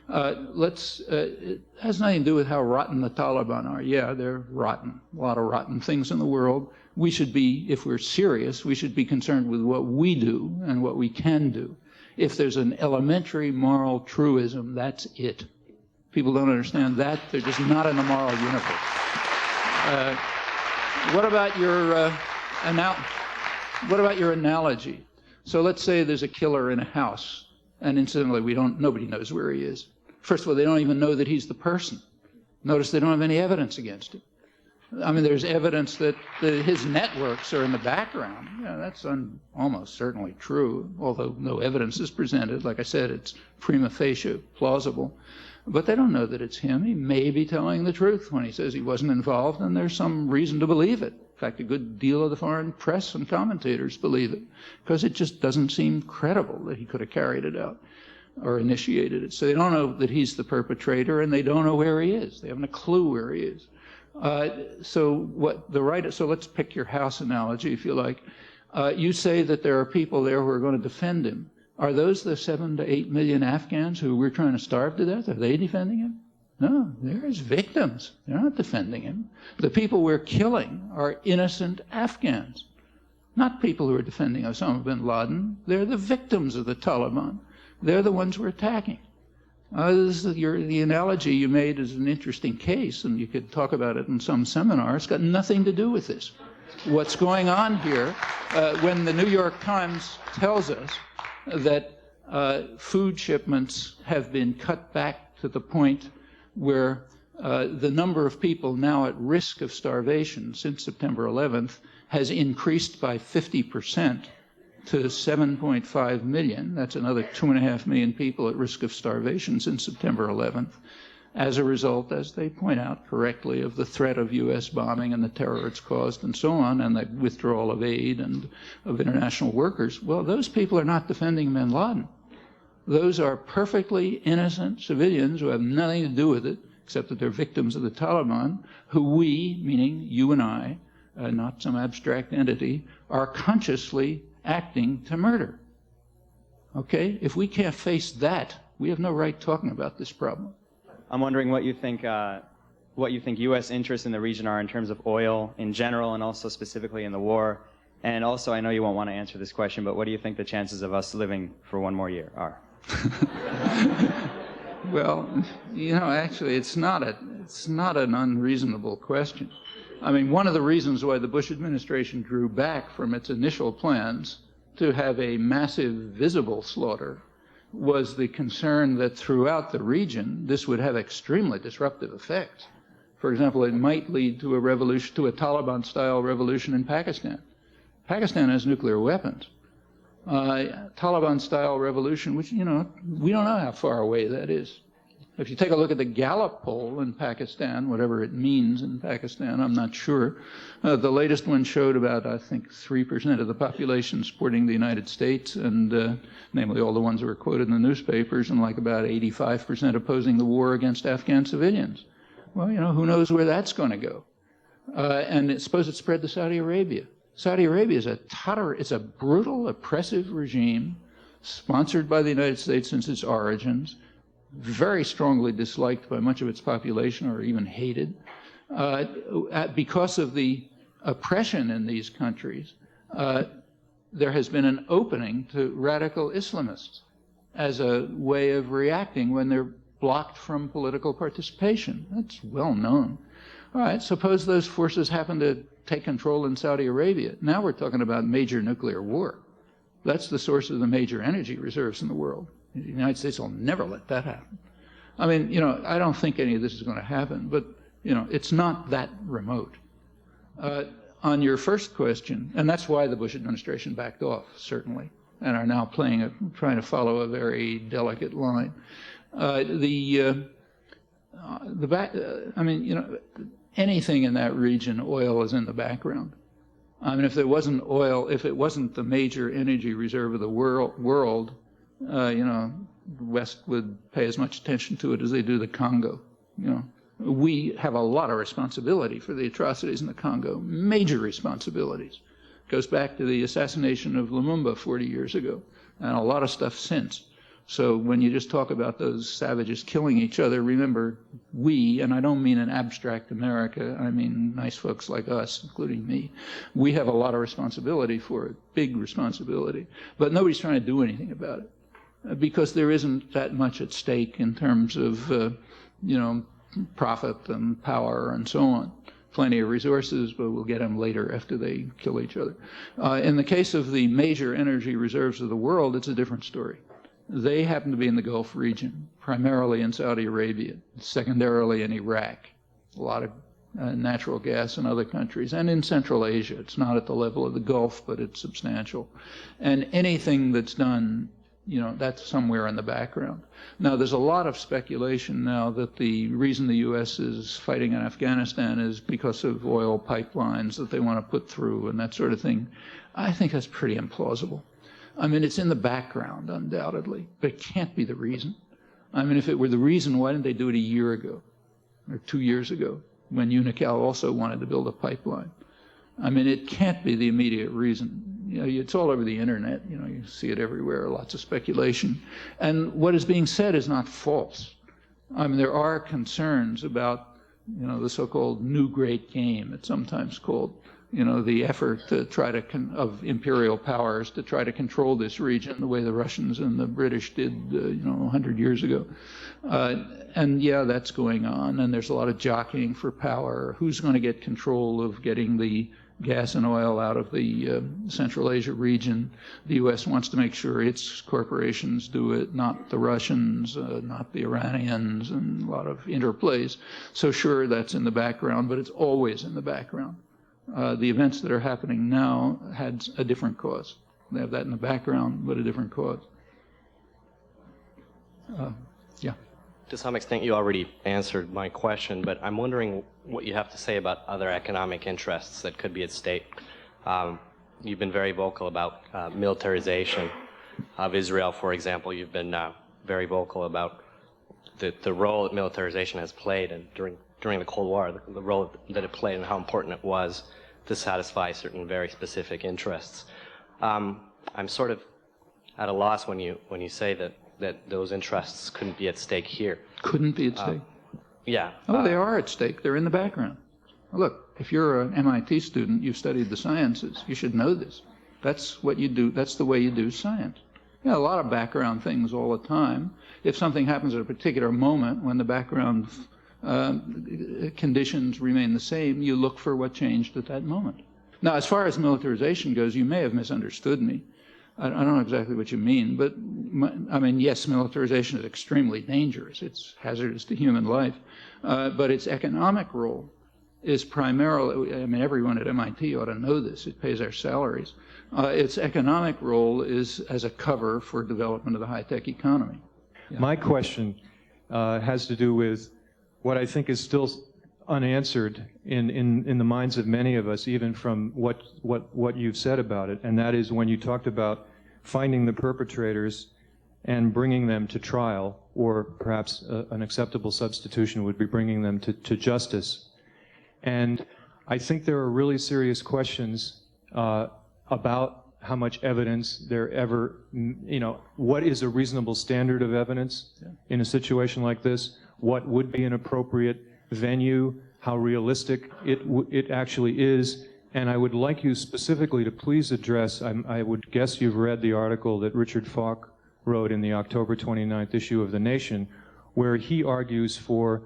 It has nothing to do with how rotten the Taliban are. Yeah, they're rotten. A lot of rotten things in the world. We should be, if we're serious, we should be concerned with what we do and what we can do. If there's an elementary moral truism, that's it. People don't understand that. They're just not in the moral universe. What about your analogy? So let's say there's a killer in a house, and incidentally, nobody knows where he is. First of all, they don't even know that he's the person. Notice they don't have any evidence against him. I mean, there's evidence that his networks are in the background. Yeah, that's almost certainly true, although no evidence is presented. Like I said, it's prima facie plausible. But they don't know that it's him. He may be telling the truth when he says he wasn't involved, and there's some reason to believe it. In fact, a good deal of the foreign press and commentators believe it, because it just doesn't seem credible that he could have carried it out or initiated it. So they don't know that he's the perpetrator, and they don't know where he is. They haven't a clue where he is. So let's pick your house analogy, if you like. You say that there are people there who are going to defend him. Are those the 7 to 8 million Afghans who we're trying to starve to death? Are they defending him? No, they're his victims. They're not defending him. The people we're killing are innocent Afghans, not people who are defending Osama bin Laden. They're the victims of the Taliban. They're the ones we're attacking. The analogy you made is an interesting case, and you could talk about it in some seminar. It's got nothing to do with this. What's going on here, when the New York Times tells us that food shipments have been cut back to the point where the number of people now at risk of starvation since September 11th has increased by 50% to 7.5 million. That's another 2.5 million people at risk of starvation since September 11th, as a result, as they point out correctly, of the threat of U.S. bombing and the terror it's caused and so on, and the withdrawal of aid and of international workers. Well, those people are not defending bin Laden. Those are perfectly innocent civilians who have nothing to do with it, except that they're victims of the Taliban, who we, meaning you and I, not some abstract entity, are consciously acting to murder. Okay? If we can't face that, we have no right talking about this problem.
I'm wondering what you think U.S. interests in the region are in terms of oil in general and also specifically in the war. And also, I know you won't want to answer this question, but what do you think the chances of us living for one more year are?
Well, actually, it's not an unreasonable question. I mean, one of the reasons why the Bush administration drew back from its initial plans to have a massive visible slaughter was the concern that throughout the region, this would have extremely disruptive effects. For example, it might lead to a revolution, to a Taliban-style revolution in Pakistan. Pakistan has nuclear weapons. Taliban-style revolution, which, we don't know how far away that is. If you take a look at the Gallup poll in Pakistan, whatever it means in Pakistan, I'm not sure. The latest one showed about, I think, 3% of the population supporting the United States, and namely all the ones that were quoted in the newspapers, and like about 85% opposing the war against Afghan civilians. Well, who knows where that's going to go? And suppose it spread to Saudi Arabia. Saudi Arabia is it's a brutal, oppressive regime, sponsored by the United States since its origins, very strongly disliked by much of its population or even hated. Because of the oppression in these countries, there has been an opening to radical Islamists as a way of reacting when they're blocked from political participation. That's well known. All right, suppose those forces happen to take control in Saudi Arabia. Now we're talking about major nuclear war. That's the source of the major energy reserves in the world. The United States will never let that happen. I mean, I don't think any of this is going to happen, but, it's not that remote. On your first question, and that's why the Bush administration backed off, certainly, and are now trying to follow a very delicate line. Anything in that region, oil is in the background. I mean, if there wasn't oil, if it wasn't the major energy reserve of the world, the West would pay as much attention to it as they do the Congo. We have a lot of responsibility for the atrocities in the Congo, major responsibilities. It goes back to the assassination of Lumumba 40 years ago, and a lot of stuff since. So when you just talk about those savages killing each other, remember, we, and I don't mean an abstract America, I mean nice folks like us, including me, we have a lot of responsibility for it, big responsibility. But nobody's trying to do anything about it, because there isn't that much at stake in terms of, profit and power and so on. Plenty of resources, but we'll get them later after they kill each other. In the case of the major energy reserves of the world, it's a different story. They happen to be in the Gulf region, primarily in Saudi Arabia, secondarily in Iraq. A lot of natural gas in other countries, and in Central Asia. It's not at the level of the Gulf, but it's substantial. And anything that's done, that's somewhere in the background. Now, there's a lot of speculation now that the reason the U.S. is fighting in Afghanistan is because of oil pipelines that they want to put through and that sort of thing. I think that's pretty implausible. I mean, it's in the background, undoubtedly, but it can't be the reason. I mean, if it were the reason, why didn't they do it a year ago or 2 years ago when Unocal also wanted to build a pipeline? I mean, it can't be the immediate reason. It's all over the internet. You see it everywhere, lots of speculation. And what is being said is not false. I mean, there are concerns about, the so-called new great game, it's sometimes called, the effort to try to, of imperial powers to try to control this region the way the Russians and the British did, 100 years ago. And yeah, that's going on, and there's a lot of jockeying for power. Who's going to get control of getting the gas and oil out of the Central Asia region? The U.S. wants to make sure its corporations do it, not the Russians, not the Iranians, and a lot of interplays. So sure, that's in the background, but it's always in the background. The events that are happening now had a different cause. They have that in the background, but a different cause. Yeah.
To some extent, you already answered my question, but I'm wondering what you have to say about other economic interests that could be at stake. You've been very vocal about militarization of Israel, for example. You've been very vocal about the role that militarization has played, and during the Cold War, the role that it played and how important it was to satisfy certain very specific interests. I'm sort of at a loss when you say that those interests couldn't be at stake here.
Couldn't be at stake?
Yeah.
Oh, they are at stake. They're in the background. Look, if you're an MIT student, you've studied the sciences, you should know this. That's what you do. That's the way you do science. A lot of background things all the time. If something happens at a particular moment when the background conditions remain the same, you look for what changed at that moment. Now, as far as militarization goes, you may have misunderstood me. I don't know exactly what you mean, but I mean, yes, militarization is extremely dangerous. It's hazardous to human life, but its economic role is primarily, I mean, everyone at MIT ought to know this. It pays our salaries. Its economic role is as a cover for development of the high-tech economy. Yeah.
My question has to do with what I think is still unanswered in the minds of many of us, even from what you've said about it, and that is when you talked about finding the perpetrators and bringing them to trial, or perhaps an acceptable substitution would be bringing them to justice. And I think there are really serious questions about how much evidence there ever, what is a reasonable standard of evidence in a situation like this? What would be an appropriate venue? How realistic it actually is? And I would like you specifically to please address, I would guess you've read the article that Richard Falk wrote in the October 29th issue of The Nation, where he argues for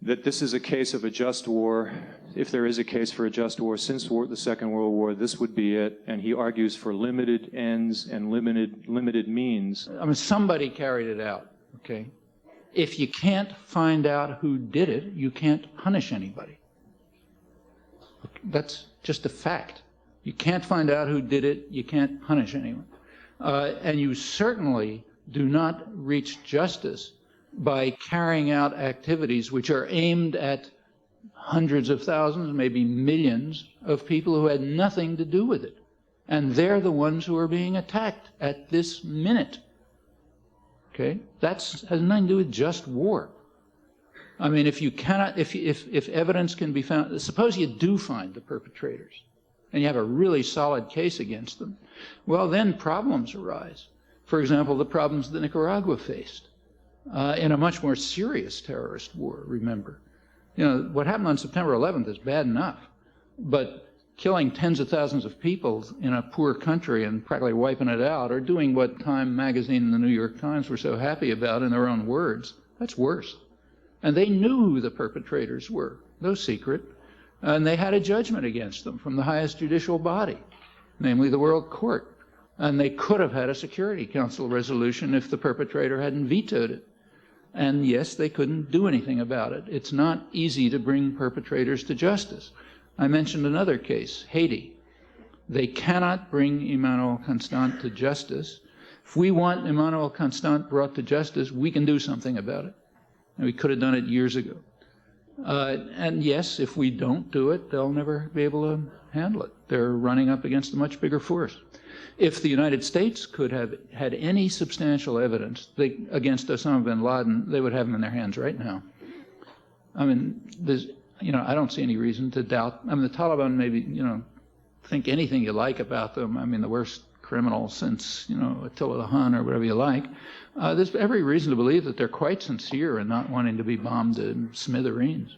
that this is a case of a just war. If there is a case for a just war since the Second World War, this would be it. And he argues for limited ends and limited means.
I mean, somebody carried it out, okay? If you can't find out who did it, you can't punish anybody. That's just a fact. You can't find out who did it, you can't punish anyone. And you certainly do not reach justice by carrying out activities which are aimed at hundreds of thousands, maybe millions of people who had nothing to do with it. And they're the ones who are being attacked at this minute. Okay? That has nothing to do with just war. I mean, if you cannot, if evidence can be found, suppose you do find the perpetrators and you have a really solid case against them, well, then problems arise. For example, the problems that Nicaragua faced in a much more serious terrorist war, remember. What happened on September 11th is bad enough, but killing tens of thousands of people in a poor country and practically wiping it out, or doing what Time magazine and the New York Times were so happy about in their own words, that's worse. And they knew who the perpetrators were, no secret, and they had a judgment against them from the highest judicial body, namely the World Court. And they could have had a Security Council resolution if the perpetrator hadn't vetoed it. And yes, they couldn't do anything about it. It's not easy to bring perpetrators to justice. I mentioned another case, Haiti. They cannot bring Emmanuel Constant to justice. If we want Emmanuel Constant brought to justice, we can do something about it. And we could have done it years ago. And yes, if we don't do it, they'll never be able to handle it. They're running up against a much bigger force. If the United States could have had any substantial evidence against Osama bin Laden, they would have him in their hands right now. I mean, I don't see any reason to doubt. I mean, the Taliban maybe, think anything you like about them. I mean, the worst criminal since, Attila the Hun or whatever you like. There's every reason to believe that they're quite sincere in not wanting to be bombed to smithereens,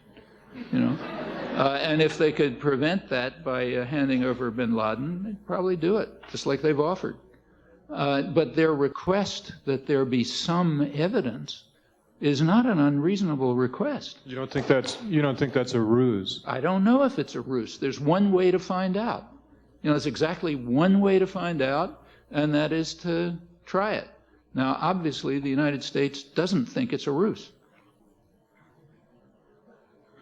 and if they could prevent that by handing over bin Laden, they'd probably do it, just like they've offered. But their request that there be some evidence is not an unreasonable request.
You don't think that's a ruse?
I don't know if it's a ruse. There's one way to find out. There's exactly one way to find out, and that is to try it. Now, obviously, the United States doesn't think it's a ruse.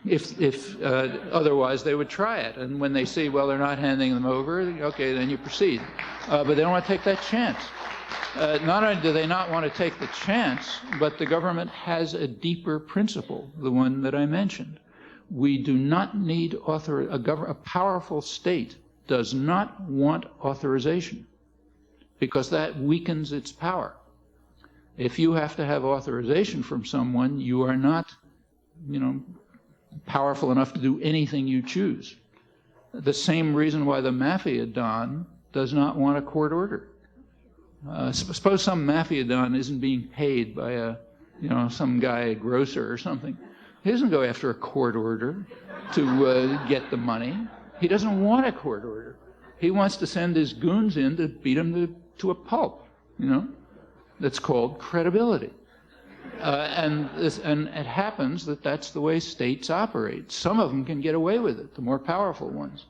If otherwise, they would try it. And when they see, well, they're not handing them over, okay, then you proceed. But they don't want to take that chance. Not only do they not want to take the chance, but the government has a deeper principle, the one that I mentioned. We do not need a powerful state does not want authorization, because that weakens its power. If you have to have authorization from someone, you are not, powerful enough to do anything you choose. The same reason why the mafia don does not want a court order. Suppose some mafia don isn't being paid by some guy, grocer or something. He doesn't go after a court order to get the money. He doesn't want a court order. He wants to send his goons in to beat him to a pulp, That's called credibility. And it happens that that's the way states operate. Some of them can get away with it, the more powerful ones.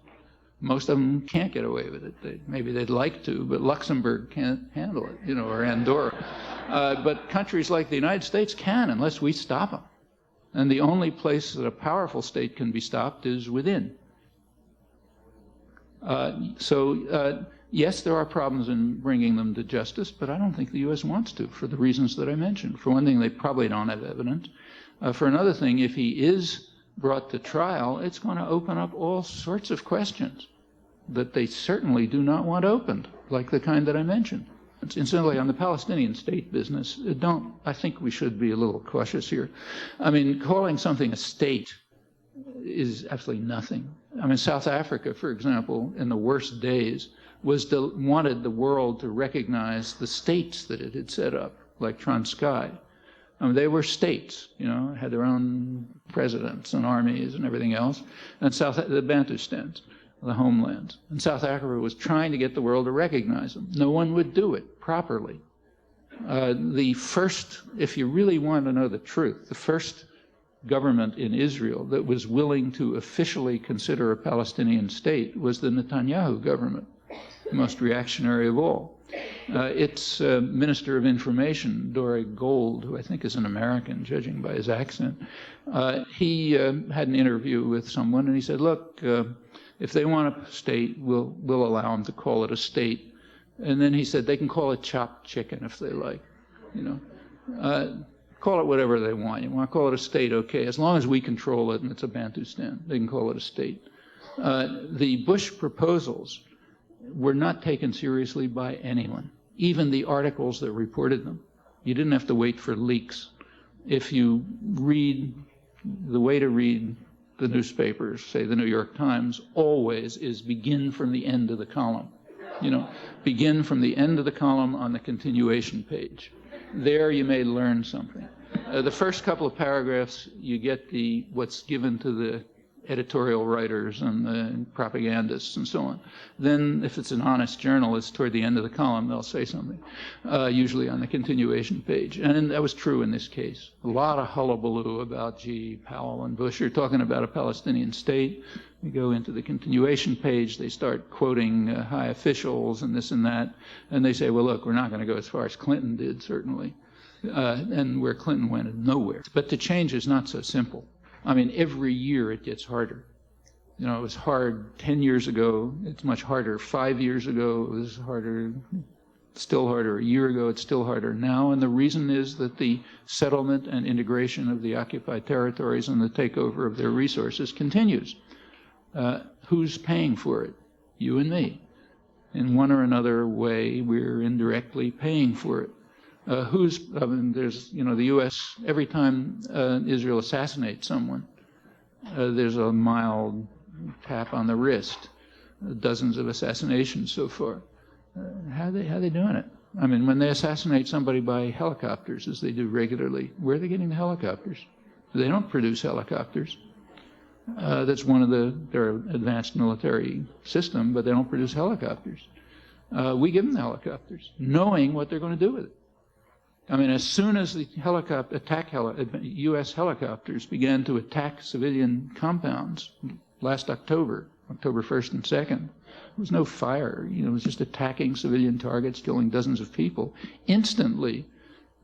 Most of them can't get away with it. Maybe they'd like to, but Luxembourg can't handle it, or Andorra. But countries like the United States can, unless we stop them. And the only place that a powerful state can be stopped is within. Yes, there are problems in bringing them to justice, but I don't think the U.S. wants to, for the reasons that I mentioned. For one thing, they probably don't have evidence. For another thing, if he is brought to trial, it's going to open up all sorts of questions that they certainly do not want opened, like the kind that I mentioned. Incidentally, on the Palestinian state business, I think we should be a little cautious here. I mean, calling something a state is absolutely nothing. I mean, South Africa, for example, in the worst days, wanted the world to recognize the states that it had set up, like Transkei. I mean, they were states, had their own presidents and armies and everything else, and the Bantustans, the homelands. And South Africa was trying to get the world to recognize them. No one would do it properly. If you really want to know the truth, the first government in Israel that was willing to officially consider a Palestinian state was the Netanyahu government, the most reactionary of all. Its Minister of Information, Dore Gold, who I think is an American, judging by his accent, he had an interview with someone, and he said, look, if they want a state, we'll allow them to call it a state. And then he said they can call it chopped chicken if they like, call it whatever they want. You want to call it a state, okay, as long as we control it and it's a Bantustan, they can call it a state. The Bush proposals were not taken seriously by anyone, even the articles that reported them. You didn't have to wait for leaks. If you read, the way to read the newspapers, say the New York Times, always is begin from the end of the column. Begin from the end of the column on the continuation page. There you may learn something. The first couple of paragraphs, you get what's given to the editorial writers and the propagandists and so on. Then, if it's an honest journalist, toward the end of the column, they'll say something, usually on the continuation page. And that was true in this case. A lot of hullabaloo about, gee, Powell and Bush are talking about a Palestinian state. We go into the continuation page, they start quoting high officials and this and that, and they say, well, look, we're not going to go as far as Clinton did, certainly. and where Clinton went nowhere. But the change is not so simple. I mean, every year it gets harder. You know, it was hard 10 years ago. It's much harder 5 years ago. It was harder, still harder a year ago. It's still harder now. And the reason is that the settlement and integration of the occupied territories and the takeover of their resources continues. Who's paying for it? You and me. In one or another way, we're indirectly paying for it. I mean, there's, you know, the U.S., every time Israel assassinates someone, there's a mild tap on the wrist. Dozens of assassinations so far. How are they doing it? I mean, when they assassinate somebody by helicopters, as they do regularly, where are they getting the helicopters? They don't produce helicopters. That's one of their advanced military system, but they don't produce helicopters. We give them the helicopters, knowing what they're going to do with it. I mean, as soon as the U.S. helicopters began to attack civilian compounds last October 1st and 2nd, there was no fire. You know, it was just attacking civilian targets, killing dozens of people. Instantly,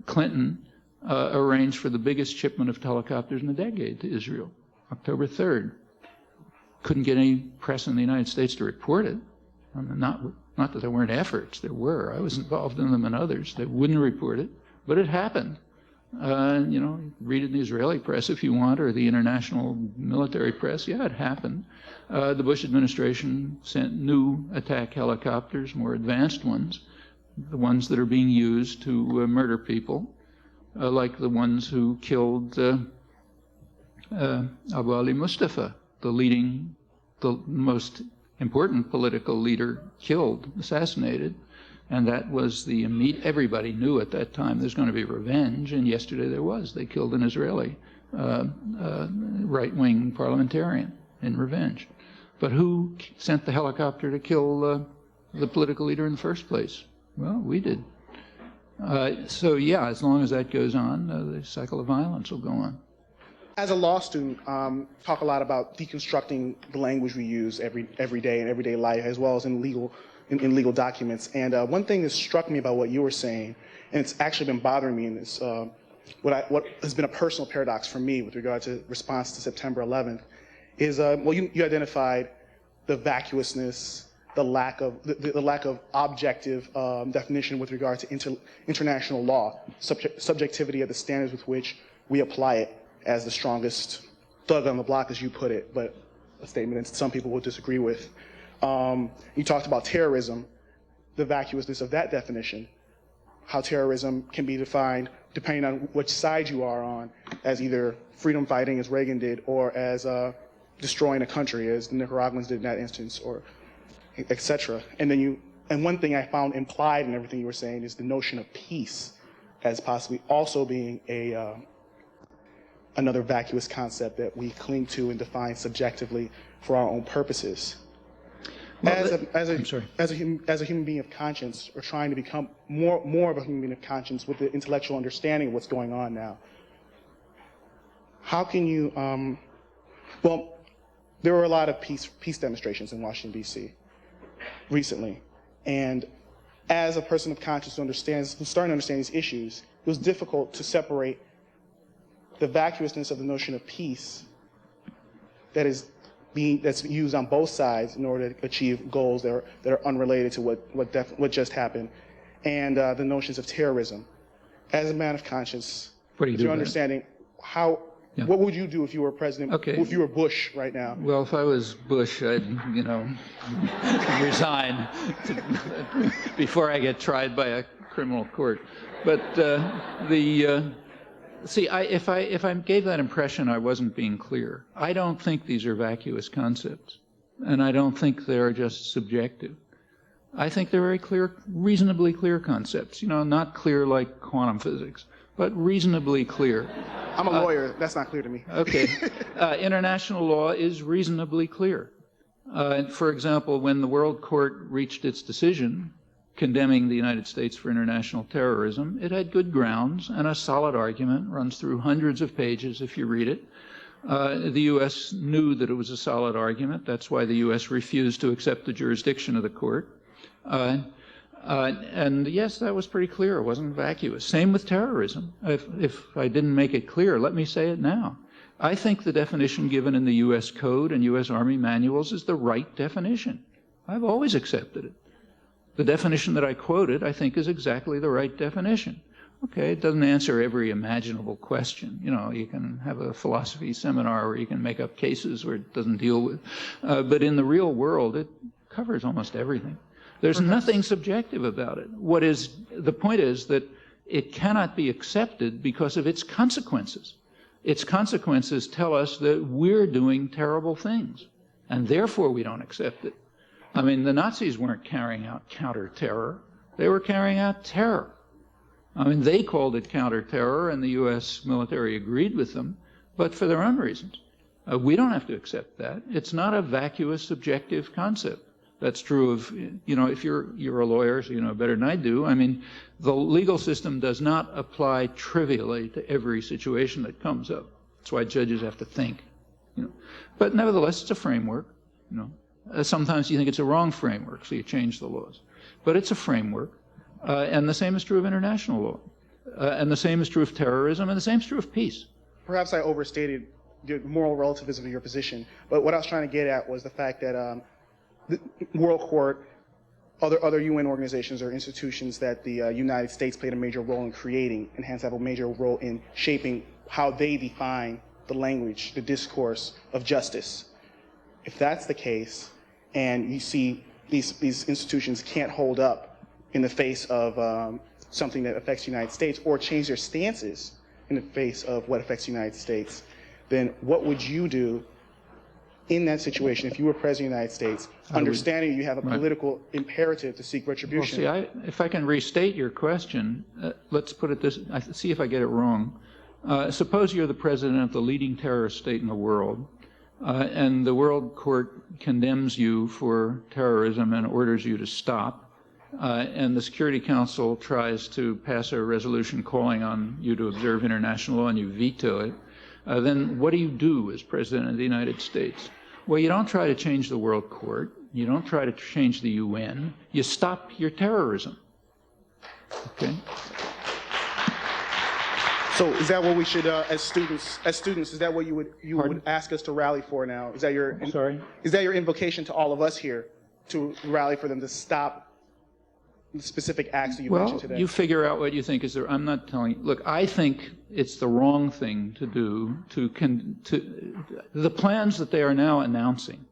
Clinton arranged for the biggest shipment of helicopters in a decade to Israel, October 3rd. Couldn't get any press in the United States to report it. I mean, not that there weren't efforts, there were. I was involved in them and others. They wouldn't report it, but it happened. You know, read it in the Israeli press if you want, or the international military press. Yeah, it happened. The Bush administration sent new attack helicopters, more advanced ones, the ones that are being used to murder people, like the ones who killed Abu Ali Mustafa, the most important political leader killed, assassinated. And that was everybody knew at that time there's going to be revenge, and yesterday there was. They killed an Israeli right-wing parliamentarian in revenge. But who sent the helicopter to kill the political leader in the first place? Well, we did. So yeah, as long as that goes on, the cycle of violence will go on.
As a law student, talk a lot about deconstructing the language we use every day in everyday life, as well as in legal documents. And one thing that struck me about what you were saying, and it's actually been bothering me in this, what has been a personal paradox for me with regard to response to September 11th, is well, you identified the vacuousness, the lack of objective definition with regard to international law, subjectivity of the standards with which we apply it as the strongest thug on the block, as you put it, but a statement that some people will disagree with. You talked about terrorism, the vacuousness of that definition, how terrorism can be defined depending on which side you are on, as either freedom fighting, as Reagan did, or as destroying a country, as the Nicaraguans did in that instance, or et cetera. And one thing I found implied in everything you were saying is the notion of peace as possibly also being another vacuous concept that we cling to and define subjectively for our own purposes. Well, as a human being of conscience, or trying to become more of a human being of conscience with the intellectual understanding of what's going on now, how can you, well, there were a lot of peace demonstrations in Washington, D.C. recently, and as a person of conscience who's starting to understand these issues, it was difficult to separate the vacuousness of the notion of peace that's used on both sides in order to achieve goals that are unrelated to what just happened, and the notions of terrorism. As a man of conscience, with your understanding, what would you do if you were president? Okay. If you were Bush right now?
Well, if I was Bush, I'd resign before I get tried by a criminal court. But see, if I gave that impression, I wasn't being clear. I don't think these are vacuous concepts, and I don't think they're just subjective. I think they're very clear, reasonably clear concepts. Not clear like quantum physics, but reasonably clear.
I'm a lawyer. That's not clear to me.
Okay. International law is reasonably clear. For example, when the World Court reached its decision condemning the United States for international terrorism, it had good grounds and a solid argument, runs through hundreds of pages if you read it. The U.S. knew that it was a solid argument. That's why the U.S. refused to accept the jurisdiction of the court. And yes, that was pretty clear. It wasn't vacuous. Same with terrorism. If I didn't make it clear, let me say it now. I think the definition given in the U.S. Code and U.S. Army manuals is the right definition. I've always accepted it. The definition that I quoted, I think, is exactly the right definition. Okay, it doesn't answer every imaginable question. You know, you can have a philosophy seminar where you can make up cases where it doesn't deal with. But in the real world, it covers almost everything. There's nothing subjective about it. The point is that it cannot be accepted because of its consequences. Its consequences tell us that we're doing terrible things, and therefore we don't accept it. I mean, the Nazis weren't carrying out counter-terror. They were carrying out terror. I mean, they called it counter-terror, and the U.S. military agreed with them, but for their own reasons. We don't have to accept that. It's not a vacuous, subjective concept. That's true of, you know, if you're a lawyer, so you know better than I do. I mean, the legal system does not apply trivially to every situation that comes up. That's why judges have to think. You know. But nevertheless, it's a framework. You know. Sometimes you think it's a wrong framework, so you change the laws. But it's a framework. And the same is true of international law. And the same is true of terrorism, and the same is true of peace.
Perhaps I overstated the moral relativism of your position, but what I was trying to get at was the fact that the World Court, other UN organizations or institutions that the United States played a major role in creating, and hence have a major role in shaping how they define the language, the discourse of justice. If that's the case, and you see these institutions can't hold up in the face of something that affects the United States, or change their stances in the face of what affects the United States, then what would you do in that situation if you were President of the United States, understanding you have a political imperative to seek retribution?
Well, see, if I can restate your question, let's put it this, see if I get it wrong. Suppose you're the president of the leading terrorist state in the world, and the World Court condemns you for terrorism and orders you to stop, and the Security Council tries to pass a resolution calling on you to observe international law, and you veto it. Then what do you do as President of the United States? Well, you don't try to change the World Court. You don't try to change the UN. You stop your terrorism. Okay?
So is that what we should, as students, is that what you would ask us to rally for now? Is that your Is that your invocation to all of us here to rally for them to stop the specific acts that you mentioned today?
Well, you figure out what you think is there. I'm not telling you. Look, I think it's the wrong thing to do the plans that they are now announcing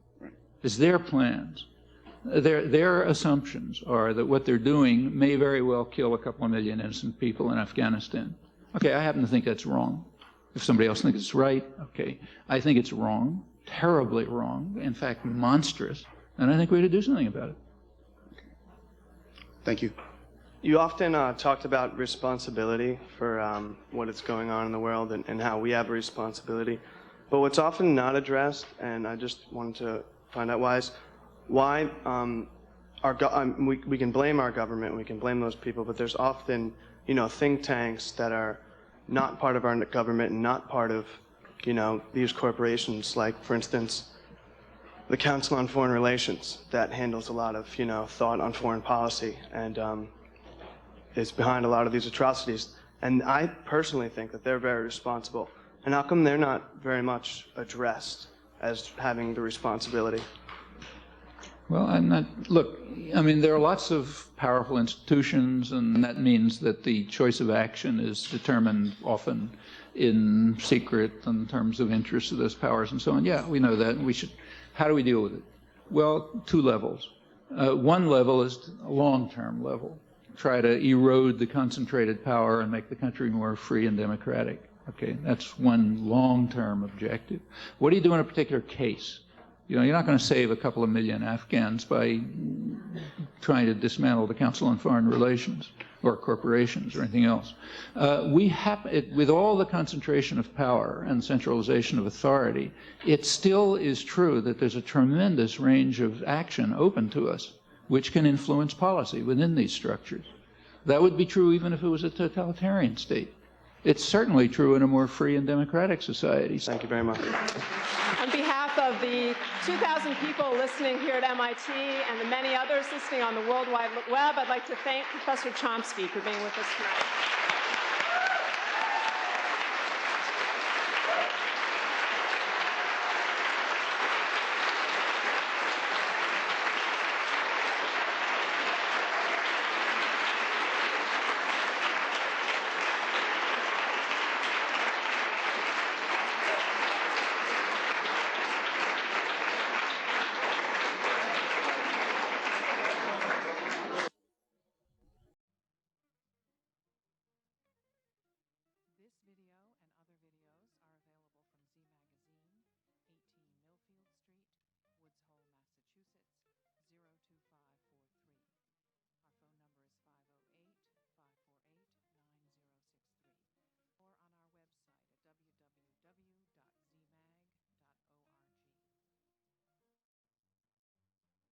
is their plans. Their assumptions are that what they're doing may very well kill a couple of million innocent people in Afghanistan. Okay, I happen to think that's wrong. If somebody else thinks it's right, okay. I think it's wrong, terribly wrong, in fact, monstrous, and I think we ought to do something about it.
Thank you.
You often talked about responsibility for what is going on in the world and how we have a responsibility. But what's often not addressed, and I just wanted to find out why we can blame our government, we can blame those people, but there's often, you know, think tanks that are not part of our government and not part of, you know, these corporations, like, for instance, the Council on Foreign Relations, that handles a lot of, you know, thought on foreign policy and is behind a lot of these atrocities. And I personally think that they're very responsible. And how come they're not very much addressed as having the responsibility?
Well, look, I mean, there are lots of powerful institutions, and that means that the choice of action is determined often in secret in terms of interests of those powers and so on. Yeah, we know that, and we should. How do we deal with it? Well, two levels. One level is a long-term level. Try to erode the concentrated power and make the country more free and democratic. Okay, that's one long-term objective. What do you do in a particular case? You know, you're not going to save a couple of million Afghans by trying to dismantle the Council on Foreign Relations or corporations or anything else. With all the concentration of power and centralization of authority, it still is true that there's a tremendous range of action open to us, which can influence policy within these structures. That would be true even if it was a totalitarian state. It's certainly true in a more free and democratic society.
Thank you very much.
On behalf of the 2,000 people listening here at MIT and the many others listening on the World Wide Web, I'd like to thank Professor Chomsky for being with us tonight.